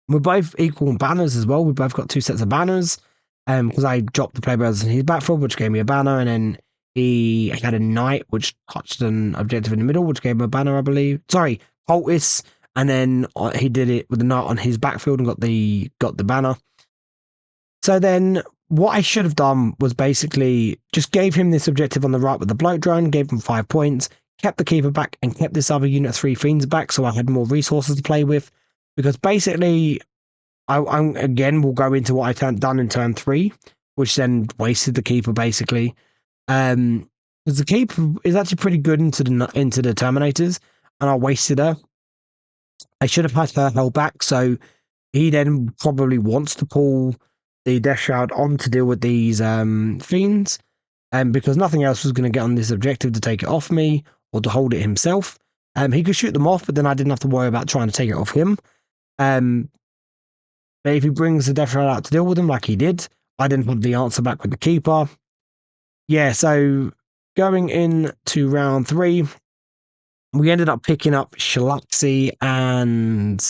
We're both equal in banners as well. We both got 2 sets of banners. Because I dropped the Playbearers in his backfield, which gave me a banner, and then he had a Knight, which touched an objective in the middle, which gave him a banner, I believe. Sorry, Poultice, and then he did it with the Knight on his backfield and got the banner. So then what I should have done was basically just gave him this objective on the right with the bloat drone, gave him 5 points, kept the keeper back, and kept this other unit 3 fiends back, so I had more resources to play with. Because basically, I'm again, we'll go into what I done in turn 3, which then wasted the keeper basically. Because the keeper is actually pretty good into the Terminators, and I wasted her. I should have had her held back, so he then probably wants to pull the Death Shroud on to deal with these fiends, because nothing else was going to get on this objective to take it off me or to hold it himself. He could shoot them off, but then I didn't have to worry about trying to take it off him. But if he brings the Death Shroud out to deal with them like he did, I didn't have the answer back with the keeper. Yeah, so going into round 3, we ended up picking up Shalaxi and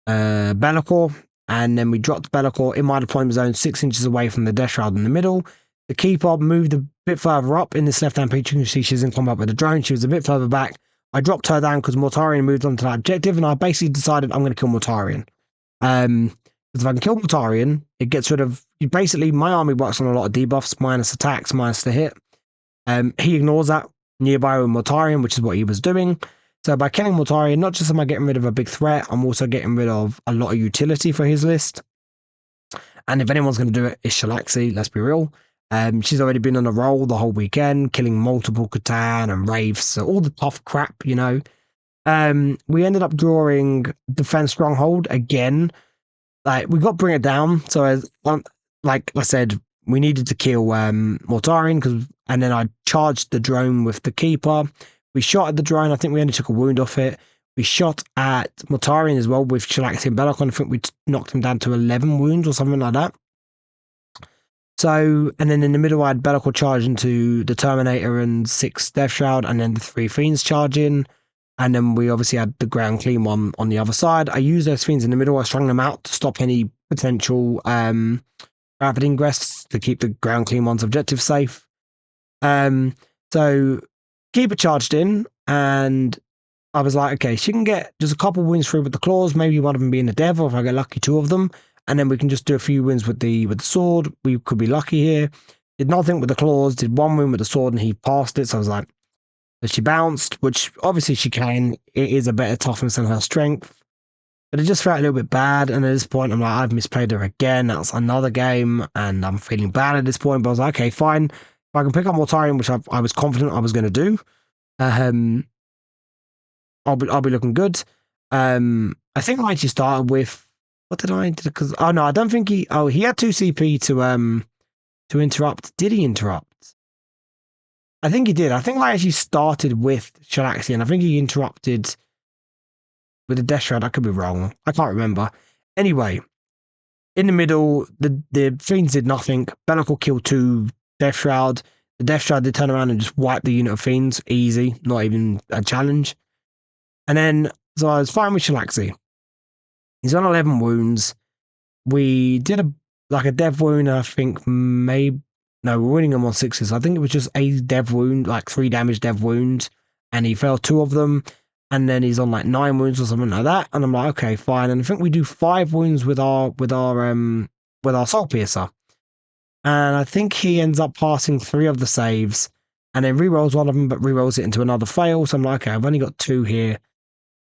Be'lakor, and then we dropped Be'lakor in my deployment zone 6 inches away from the Death Shroud in the middle. The keeper moved a bit further up in this left-hand picture. You can see she's in combat with the drone. She was a bit further back. I dropped her down because Mortarion moved on to that objective, and I basically decided I'm going to kill Mortarion. If I can kill Mortarion, it gets rid of... Basically, my army works on a lot of debuffs, minus attacks, minus the hit. He ignores that nearby with Mortarion, which is what he was doing. So by killing Mortarion, not just am I getting rid of a big threat, I'm also getting rid of a lot of utility for his list. And if anyone's going to do it, it's Shalaxi, let's be real. She's already been on a roll the whole weekend, killing multiple Catan and Wraiths, so all the tough crap, you know. We ended up drawing Defense Stronghold again. Like, we got Bring It Down, so as like I said, we needed to kill Mortarion, and then I charged the drone with the keeper. We shot at the drone. I think we only took a wound off it. We shot at Mortarion as well with Shalaxi and Be'lakor. I think we knocked him down to 11 wounds or something like that. So, and then in the middle, I had Be'lakor charge into the Terminator and 6 Death Shroud, and then the 3 Fiends charge in. And then we obviously had the ground clean one on the other side. I used those Fiends in the middle. I strung them out to stop any potential rapid ingress to keep the ground clean one's objective safe. So keeper charged in, and I was like, okay, she can get just a couple wins through with the claws, maybe one of them being the devil if I get lucky, 2 of them, and then we can just do a few wins with the sword. We could be lucky here. Did nothing with the claws, did 1 win with the sword, and he passed it. So I was like, but she bounced, which obviously she can. It is a better toughness than her strength. But it just felt a little bit bad, and at this point, I'm like, I've misplayed her again. That's another game, and I'm feeling bad at this point. But I was like, okay, fine. If I can pick up Mortarion, which I was confident I was going to do, I'll be looking good. I think I actually started with, what did I do? Because I don't think he had 2 CP to interrupt. Did he interrupt? I think he did. I think I actually started with Shalaxi, and I think he interrupted with a Death Shroud. I could be wrong. I can't remember. Anyway, In the middle, the Fiends did nothing. Bellicle killed 2 Death Shroud. The Death Shroud did turn around and just wipe the unit of Fiends. Easy, not even a challenge. And then, so I was fine with Shalaxi. He's on 11 wounds. We did a dev wound, I think maybe, no, we're winning him on 6s. I think it was just a dev wound, like 3 damage dev wound, and he failed 2 of them. And then he's on like 9 wounds or something like that. And I'm like, okay, fine. And I think we do 5 wounds with our Soul Piercer. And I think he ends up passing 3 of the saves and then rerolls one of them, but rerolls it into another fail. So I'm like, okay, I've only got 2 here.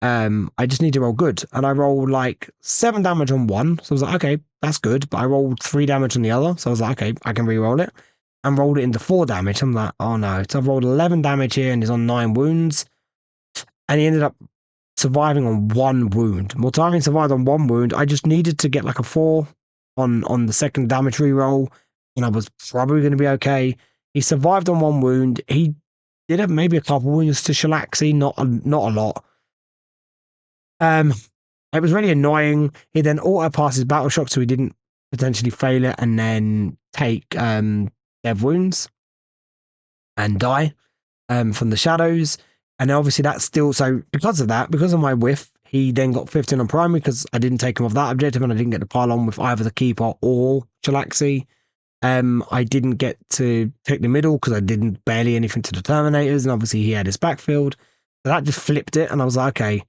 I just need to roll good. And I rolled like 7 damage on one. So I was like, okay, that's good. But I rolled 3 damage on the other. So I was like, okay, I can re-roll it. And rolled it into 4 damage. I'm like, oh no. So I've rolled 11 damage here and he's on 9 wounds. And he ended up surviving on 1 wound. Mortarion survived on 1 wound. I just needed to get like a 4 on the second damage re-roll. And I was probably going to be okay. He survived on 1 wound. He did have maybe a couple wounds to Shalaxi, not a lot. It was really annoying. He then auto passes Battle Shock, so he didn't potentially fail it and then take dev wounds and die from the shadows. And obviously that's still, so because of that, because of my whiff, he then got 15 on primary because I didn't take him off that objective and I didn't get to pile on with either the Keeper or Shalaxi. I didn't get to take the middle because I didn't barely anything to the Terminators, and obviously he had his backfield. So that just flipped it, and I was like, okay,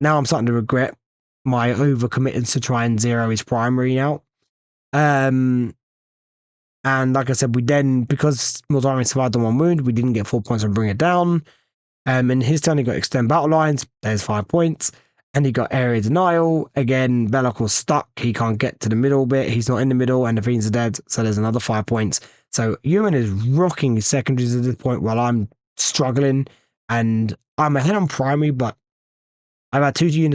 now I'm starting to regret my overcommitting to try and zero his primary now. And like I said, we then, because Mortarion survived on 1 wound, we didn't get 4 points on Bring It Down. In his turn, he got Extend Battle Lines. There's 5 points. And he got Area Denial. Again, Belloc's stuck. He can't get to the middle bit. He's not in the middle, and the Fiends are dead. So there's another 5 points. So Ewan is rocking his secondaries at this point while I'm struggling. And I'm ahead on primary, but I've had 2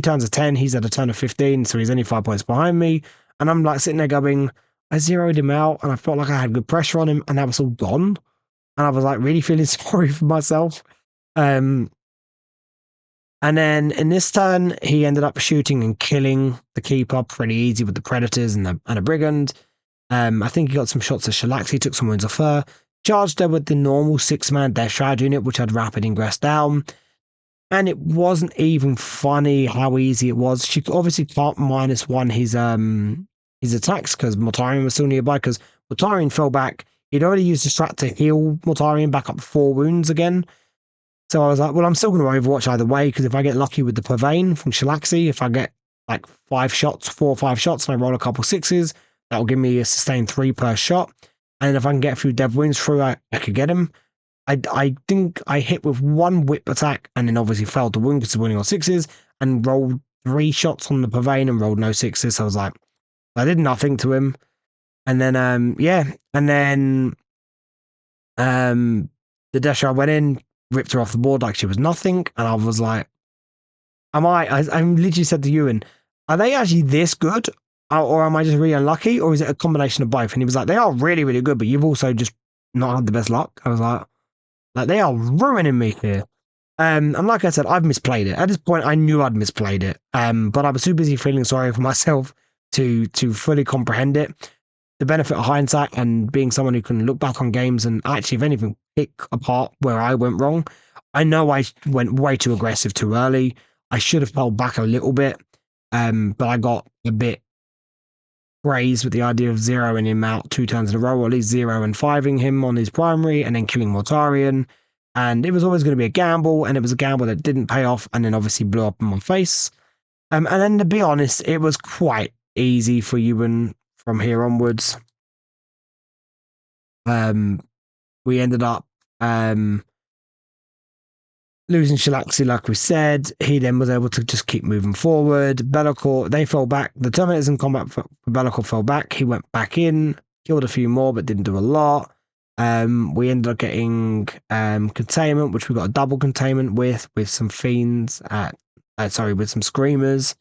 turns of 10. He's had a turn of 15, so he's only 5 points behind me. And I'm like sitting there going, I zeroed him out, and I felt like I had good pressure on him, and that was all gone. And I was like really feeling sorry for myself. And then in this turn, he ended up shooting and killing the Keeper pretty easy with the Predators and a Brigand. I think he got some shots of Shalaxi, took some wounds off her. Charged her with the normal 6-man Death Shroud unit, which had rapid ingress down. And it wasn't even funny how easy it was. She obviously can't -1 his attacks because Mortarion was still nearby, because Mortarion fell back. He'd already used the strat to heal Mortarion back up 4 wounds again. So I was like, well, I'm still going to Overwatch either way, because if I get lucky with the Purvane from Shalaxi, if I get like 4 or 5 shots, and I roll a couple 6s, that will give me a sustained 3 per shot. And if I can get a few dev wounds through, I could get him. I think I hit with 1 whip attack, and then obviously failed to wound because winning on 6s, and rolled 3 shots on the Purvane and rolled no 6s. So I was like, I did nothing to him. And then, yeah. And then the Death Shroud went in, ripped her off the board like she was nothing, and I was like, I literally said to Ewan, are they actually this good, or am I just really unlucky, or is it a combination of both? And he was like, they are really, really good, but you've also just not had the best luck. I was like they are ruining me here. And like I said, I've misplayed it. At this point, I knew I'd misplayed it, but I was too busy feeling sorry for myself to fully comprehend it. The benefit of hindsight and being someone who can look back on games and actually, if anything, pick apart where I went wrong. I know I went way too aggressive too early. I should have held back a little bit, but I got a bit crazed with the idea of zeroing him out 2 turns in a row, or at least 0 and 5ing him on his primary and then killing Mortarion. And it was always going to be a gamble, and it was a gamble that didn't pay off and then obviously blew up in my face. And then, to be honest, it was quite easy for Ewan from here onwards. We ended up losing Shalaxi, like we said. He then was able to just keep moving forward. Be'lakor, they fell back. The Terminators in combat for Be'lakor fell back. He went back in, killed a few more, but didn't do a lot. We ended up getting containment, which we got a double containment with some fiends. With some screamers.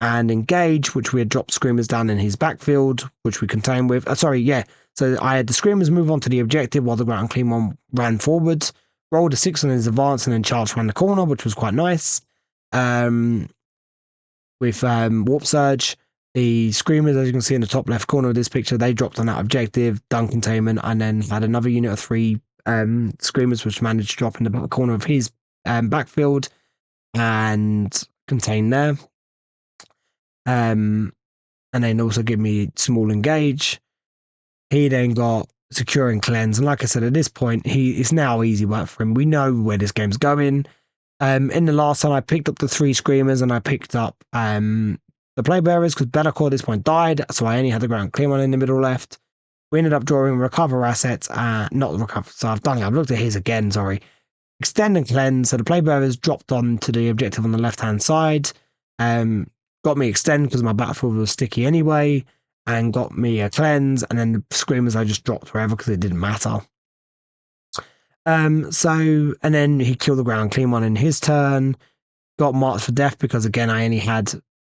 And engage, which we had dropped screamers down in his backfield, which we contained with. So I had the screamers move on to the objective while the ground clean one ran forwards. Rolled a 6 on his advance and then charged around the corner, which was quite nice. with Warp Surge. The Screamers, as you can see in the top left corner of this picture, they dropped on that objective, done containment, and then had another unit of 3 Screamers, which managed to drop in the back corner of his backfield and contain there. And then also give me small engage. He then got secure and cleanse. And like I said, at this point, it's now easy work for him. We know where this game's going. In the last time, I picked up the 3 Screamers and I picked up the Plague Bearers because Bellacore at this point died, so I only had the Ground Clear one in the middle left. We ended up drawing recover assets, not recover. So I've looked at his again, sorry. Extend and cleanse. So the Plague Bearers dropped on to the objective on the left hand side. Got me extend because my battlefield was sticky anyway, and got me a cleanse, and then the Screamers I just dropped wherever because it didn't matter. And then he killed the Ground Clean one in his turn. Got marked for death because again I only had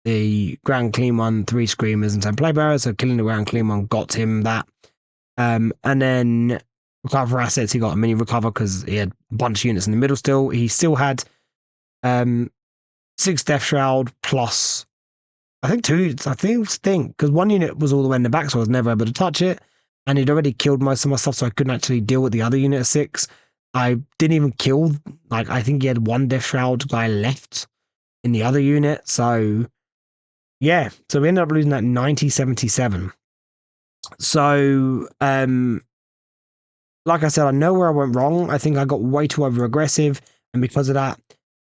the Ground Clean one, 3 Screamers and 10 Plague Bearers, so killing the Ground Clean one got him that. And then recover assets, he got a mini recover because he had a bunch of units in the middle still. He still had 6 Death Shroud plus I think 2, because 1 unit was all the way in the back, so I was never able to touch it. And he'd already killed most of my stuff, so I couldn't actually deal with the other unit of 6. I didn't even kill, I think he had 1 Death Shroud guy left in the other unit. So, yeah. So we ended up losing that 90-77. So, like I said, I know where I went wrong. I think I got way too over-aggressive. And because of that,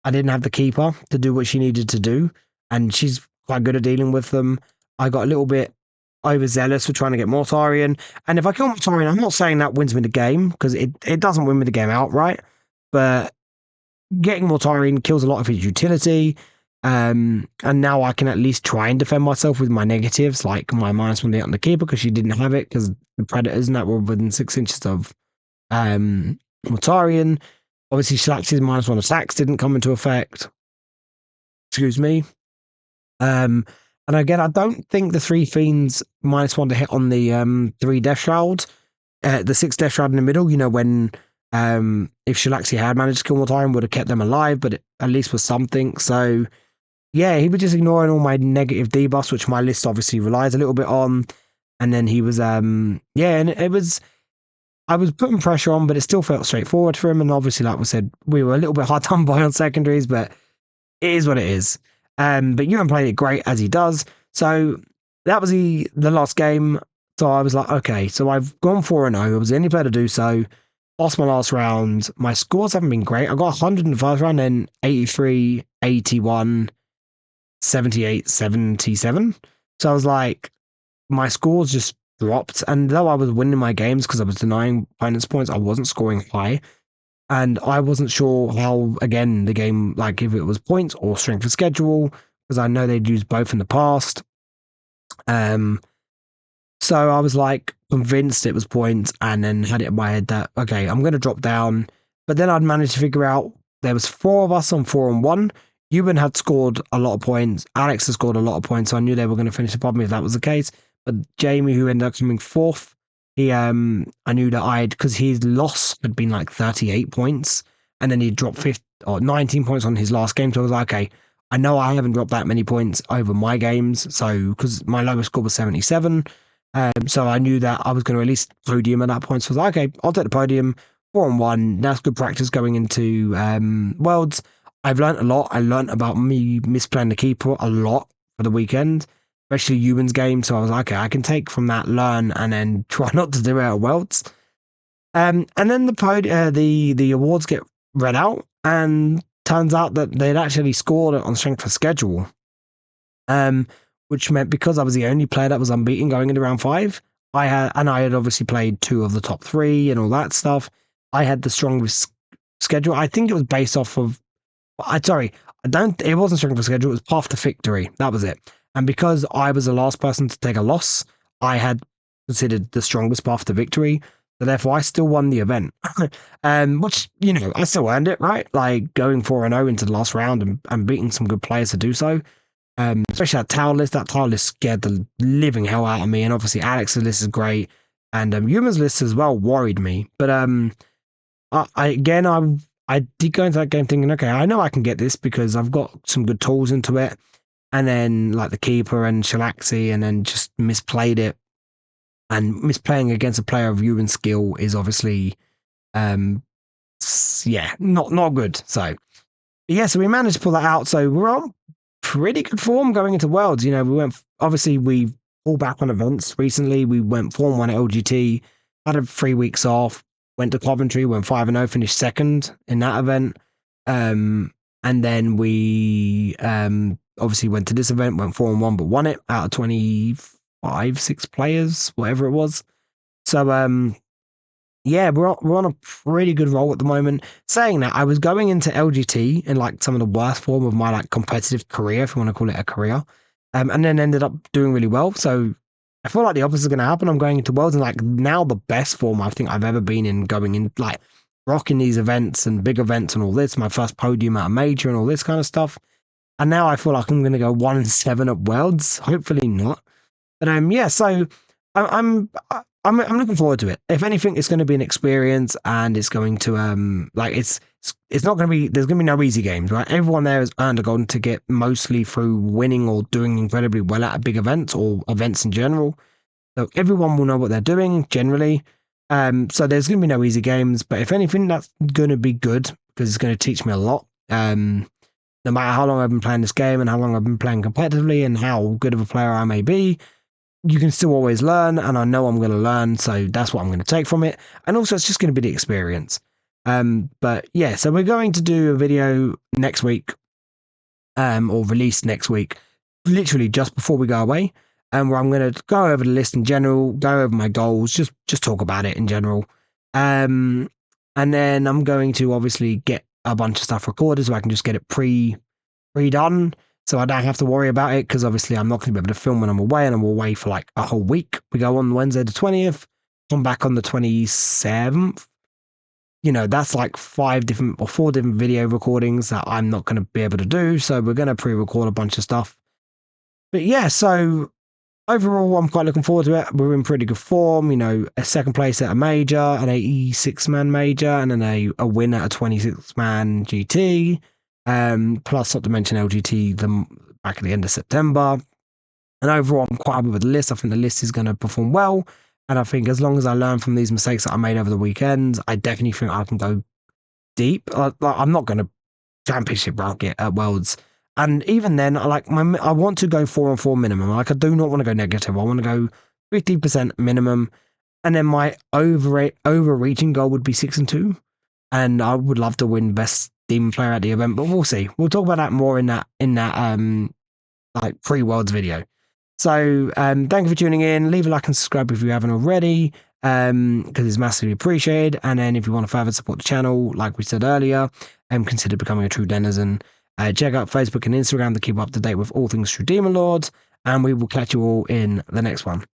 I didn't have the Keeper to do what she needed to do. And she's quite good at dealing with them. I got a little bit overzealous for trying to get Mortarion. And if I kill Mortarion, I'm not saying that wins me the game, because it doesn't win me the game outright. But getting Mortarion kills a lot of his utility. And now I can at least try and defend myself with my negatives, like my -1 on the Keeper, because she didn't have it, because the Predators and that were within 6 inches of Mortarion. Obviously, Shalaxi's -1 attacks didn't come into effect. Excuse me. And again, I don't think the 3 Fiends -1 to hit on the 3 Death Shroud, the 6 Death Shroud in the middle, when if Shalaxi had managed to kill Mortarion, would have kept them alive, but it at least was something. So, yeah, he was just ignoring all my negative debuffs, which my list obviously relies a little bit on. And then he was, and it was, I was putting pressure on, but it still felt straightforward for him. And obviously, like we said, we were a little bit hard done by on secondaries, but it is what it is. But Ewan played it great, as he does. So that was the last game. So I was like, okay, so I've gone 4-0. I was the only player to do so. Lost my last round. My scores haven't been great. I got 100 in the first round, then 83, 81, 78, 77. So I was like, my scores just dropped. And though I was winning my games because I was denying opponents points, I wasn't scoring high. And I wasn't sure how, again, the game, like if it was points or strength of schedule, because I know they'd used both in the past. So I was like convinced it was points, and then had it in my head that, okay, I'm going to drop down. But then I'd managed to figure out there was 4 of us on 4-1. Ewan had scored a lot of points. Alex had scored a lot of points, so I knew they were going to finish above me if that was the case. But Jamie, who ended up coming 4th, I knew that because his loss had been like 38 points, and then he dropped 19 points on his last game. So I was like, okay, I know I haven't dropped that many points over my games. So, because my lowest score was 77. So I knew that I was going to at least podium at that point. So I was like, okay, I'll take the podium. 4-1. That's good practice going into Worlds. I've learned a lot. I learned about me misplaying the Keeper a lot for the weekend, especially Ewan's game. So I was like, okay, I can take from that, learn, and then try not to do it at Worlds. And then the awards get read out, and turns out that they'd actually scored it on strength of schedule. Which meant because I was the only player that was unbeaten going into round 5, I had obviously played 2 of the top 3 and all that stuff. I had the strongest schedule. I think it was based off of, it wasn't strength of schedule, it was path to victory. That was it. And because I was the last person to take a loss, I had considered the strongest path to victory. So therefore, I still won the event. Which, I still earned it, right? Like going 4-0 into the last round and beating some good players to do so. Especially that tower list scared the living hell out of me, and obviously Alex's list is great, and Yuma's list as well worried me. But I did go into that game thinking, okay, I know I can get this because I've got some good tools into it. and then like the keeper and Shalaxi, and then just misplayed it. And misplaying against a player of Ewan skill is obviously, yeah, not good. So yeah, so we managed to pull that out. So we're on pretty good form going into Worlds. You know, we pulled back on events recently. We went 4-1 at LGT, had 3 weeks off, went to Coventry, went 5-0, finished second in that event. And then we obviously went to this event, went 4-1, but won it out of 6 players, whatever it was. So yeah, we're on a pretty good roll at the moment. Saying that, I was going into LGT in like some of the worst form of my like competitive career, if you want to call it a career, and then ended up doing really well. So I feel like the opposite is going to happen. I'm going into Worlds and like now the best form I think I've ever been in, going in like rocking these events and big events and all this. My first podium at a major and all this kind of stuff. And now I feel like I'm going to go 1-7 at Worlds. Hopefully not. But yeah, so I'm looking forward to it. If anything, it's going to be an experience, and it's going to like it's not going to be, there's going to be no easy games, right? Everyone there has earned a golden ticket mostly through winning or doing incredibly well at a big event or events in general. So everyone will know what they're doing generally. So there's going to be no easy games, but if anything, that's going to be good because it's going to teach me a lot. No matter how long I've been playing this game and how long I've been playing competitively and how good of a player I may be, you can still always learn, and I know I'm going to learn, so that's what I'm going to take from it. And also, it's just going to be the experience. But yeah, so we're going to do a video next week, or release next week, literally just before we go away, where I'm going to go over the list in general, go over my goals, just talk about it in general. And then I'm going to obviously get a bunch of stuff recorded so I can just get it pre-done. So I don't have to worry about it, because obviously I'm not going to be able to film when I'm away, and I'm away for like a whole week. We go on Wednesday the 20th, come back on the 27th. You know, that's like 4 different video recordings that I'm not going to be able to do. So we're going to pre-record a bunch of stuff. But yeah, so overall, I'm quite looking forward to it. We're in pretty good form. You know, a second place at a major, an 86-man major, and then a win at a 26-man GT. Plus, not to mention LGT back at the end of September. And overall, I'm quite happy with the list. I think the list is going to perform well. And I think as long as I learn from these mistakes that I made over the weekend, I definitely think I can go deep. I'm not going to championship bracket at Worlds. And even then, I want to go 4-4 minimum. Like, I do not want to go negative. I want to go 50% minimum. And then my overreaching goal would be 6-2. And I would love to win best Demon player at the event, but we'll see. We'll talk about that more in that like pre-Worlds video. So thank you for tuning in. Leave a like and subscribe if you haven't already, because it's massively appreciated. And then if you want to further support the channel, like we said earlier, consider becoming a true denizen. Check out Facebook and Instagram to keep up to date with all things True Demon Lords, and we will catch you all in the next one.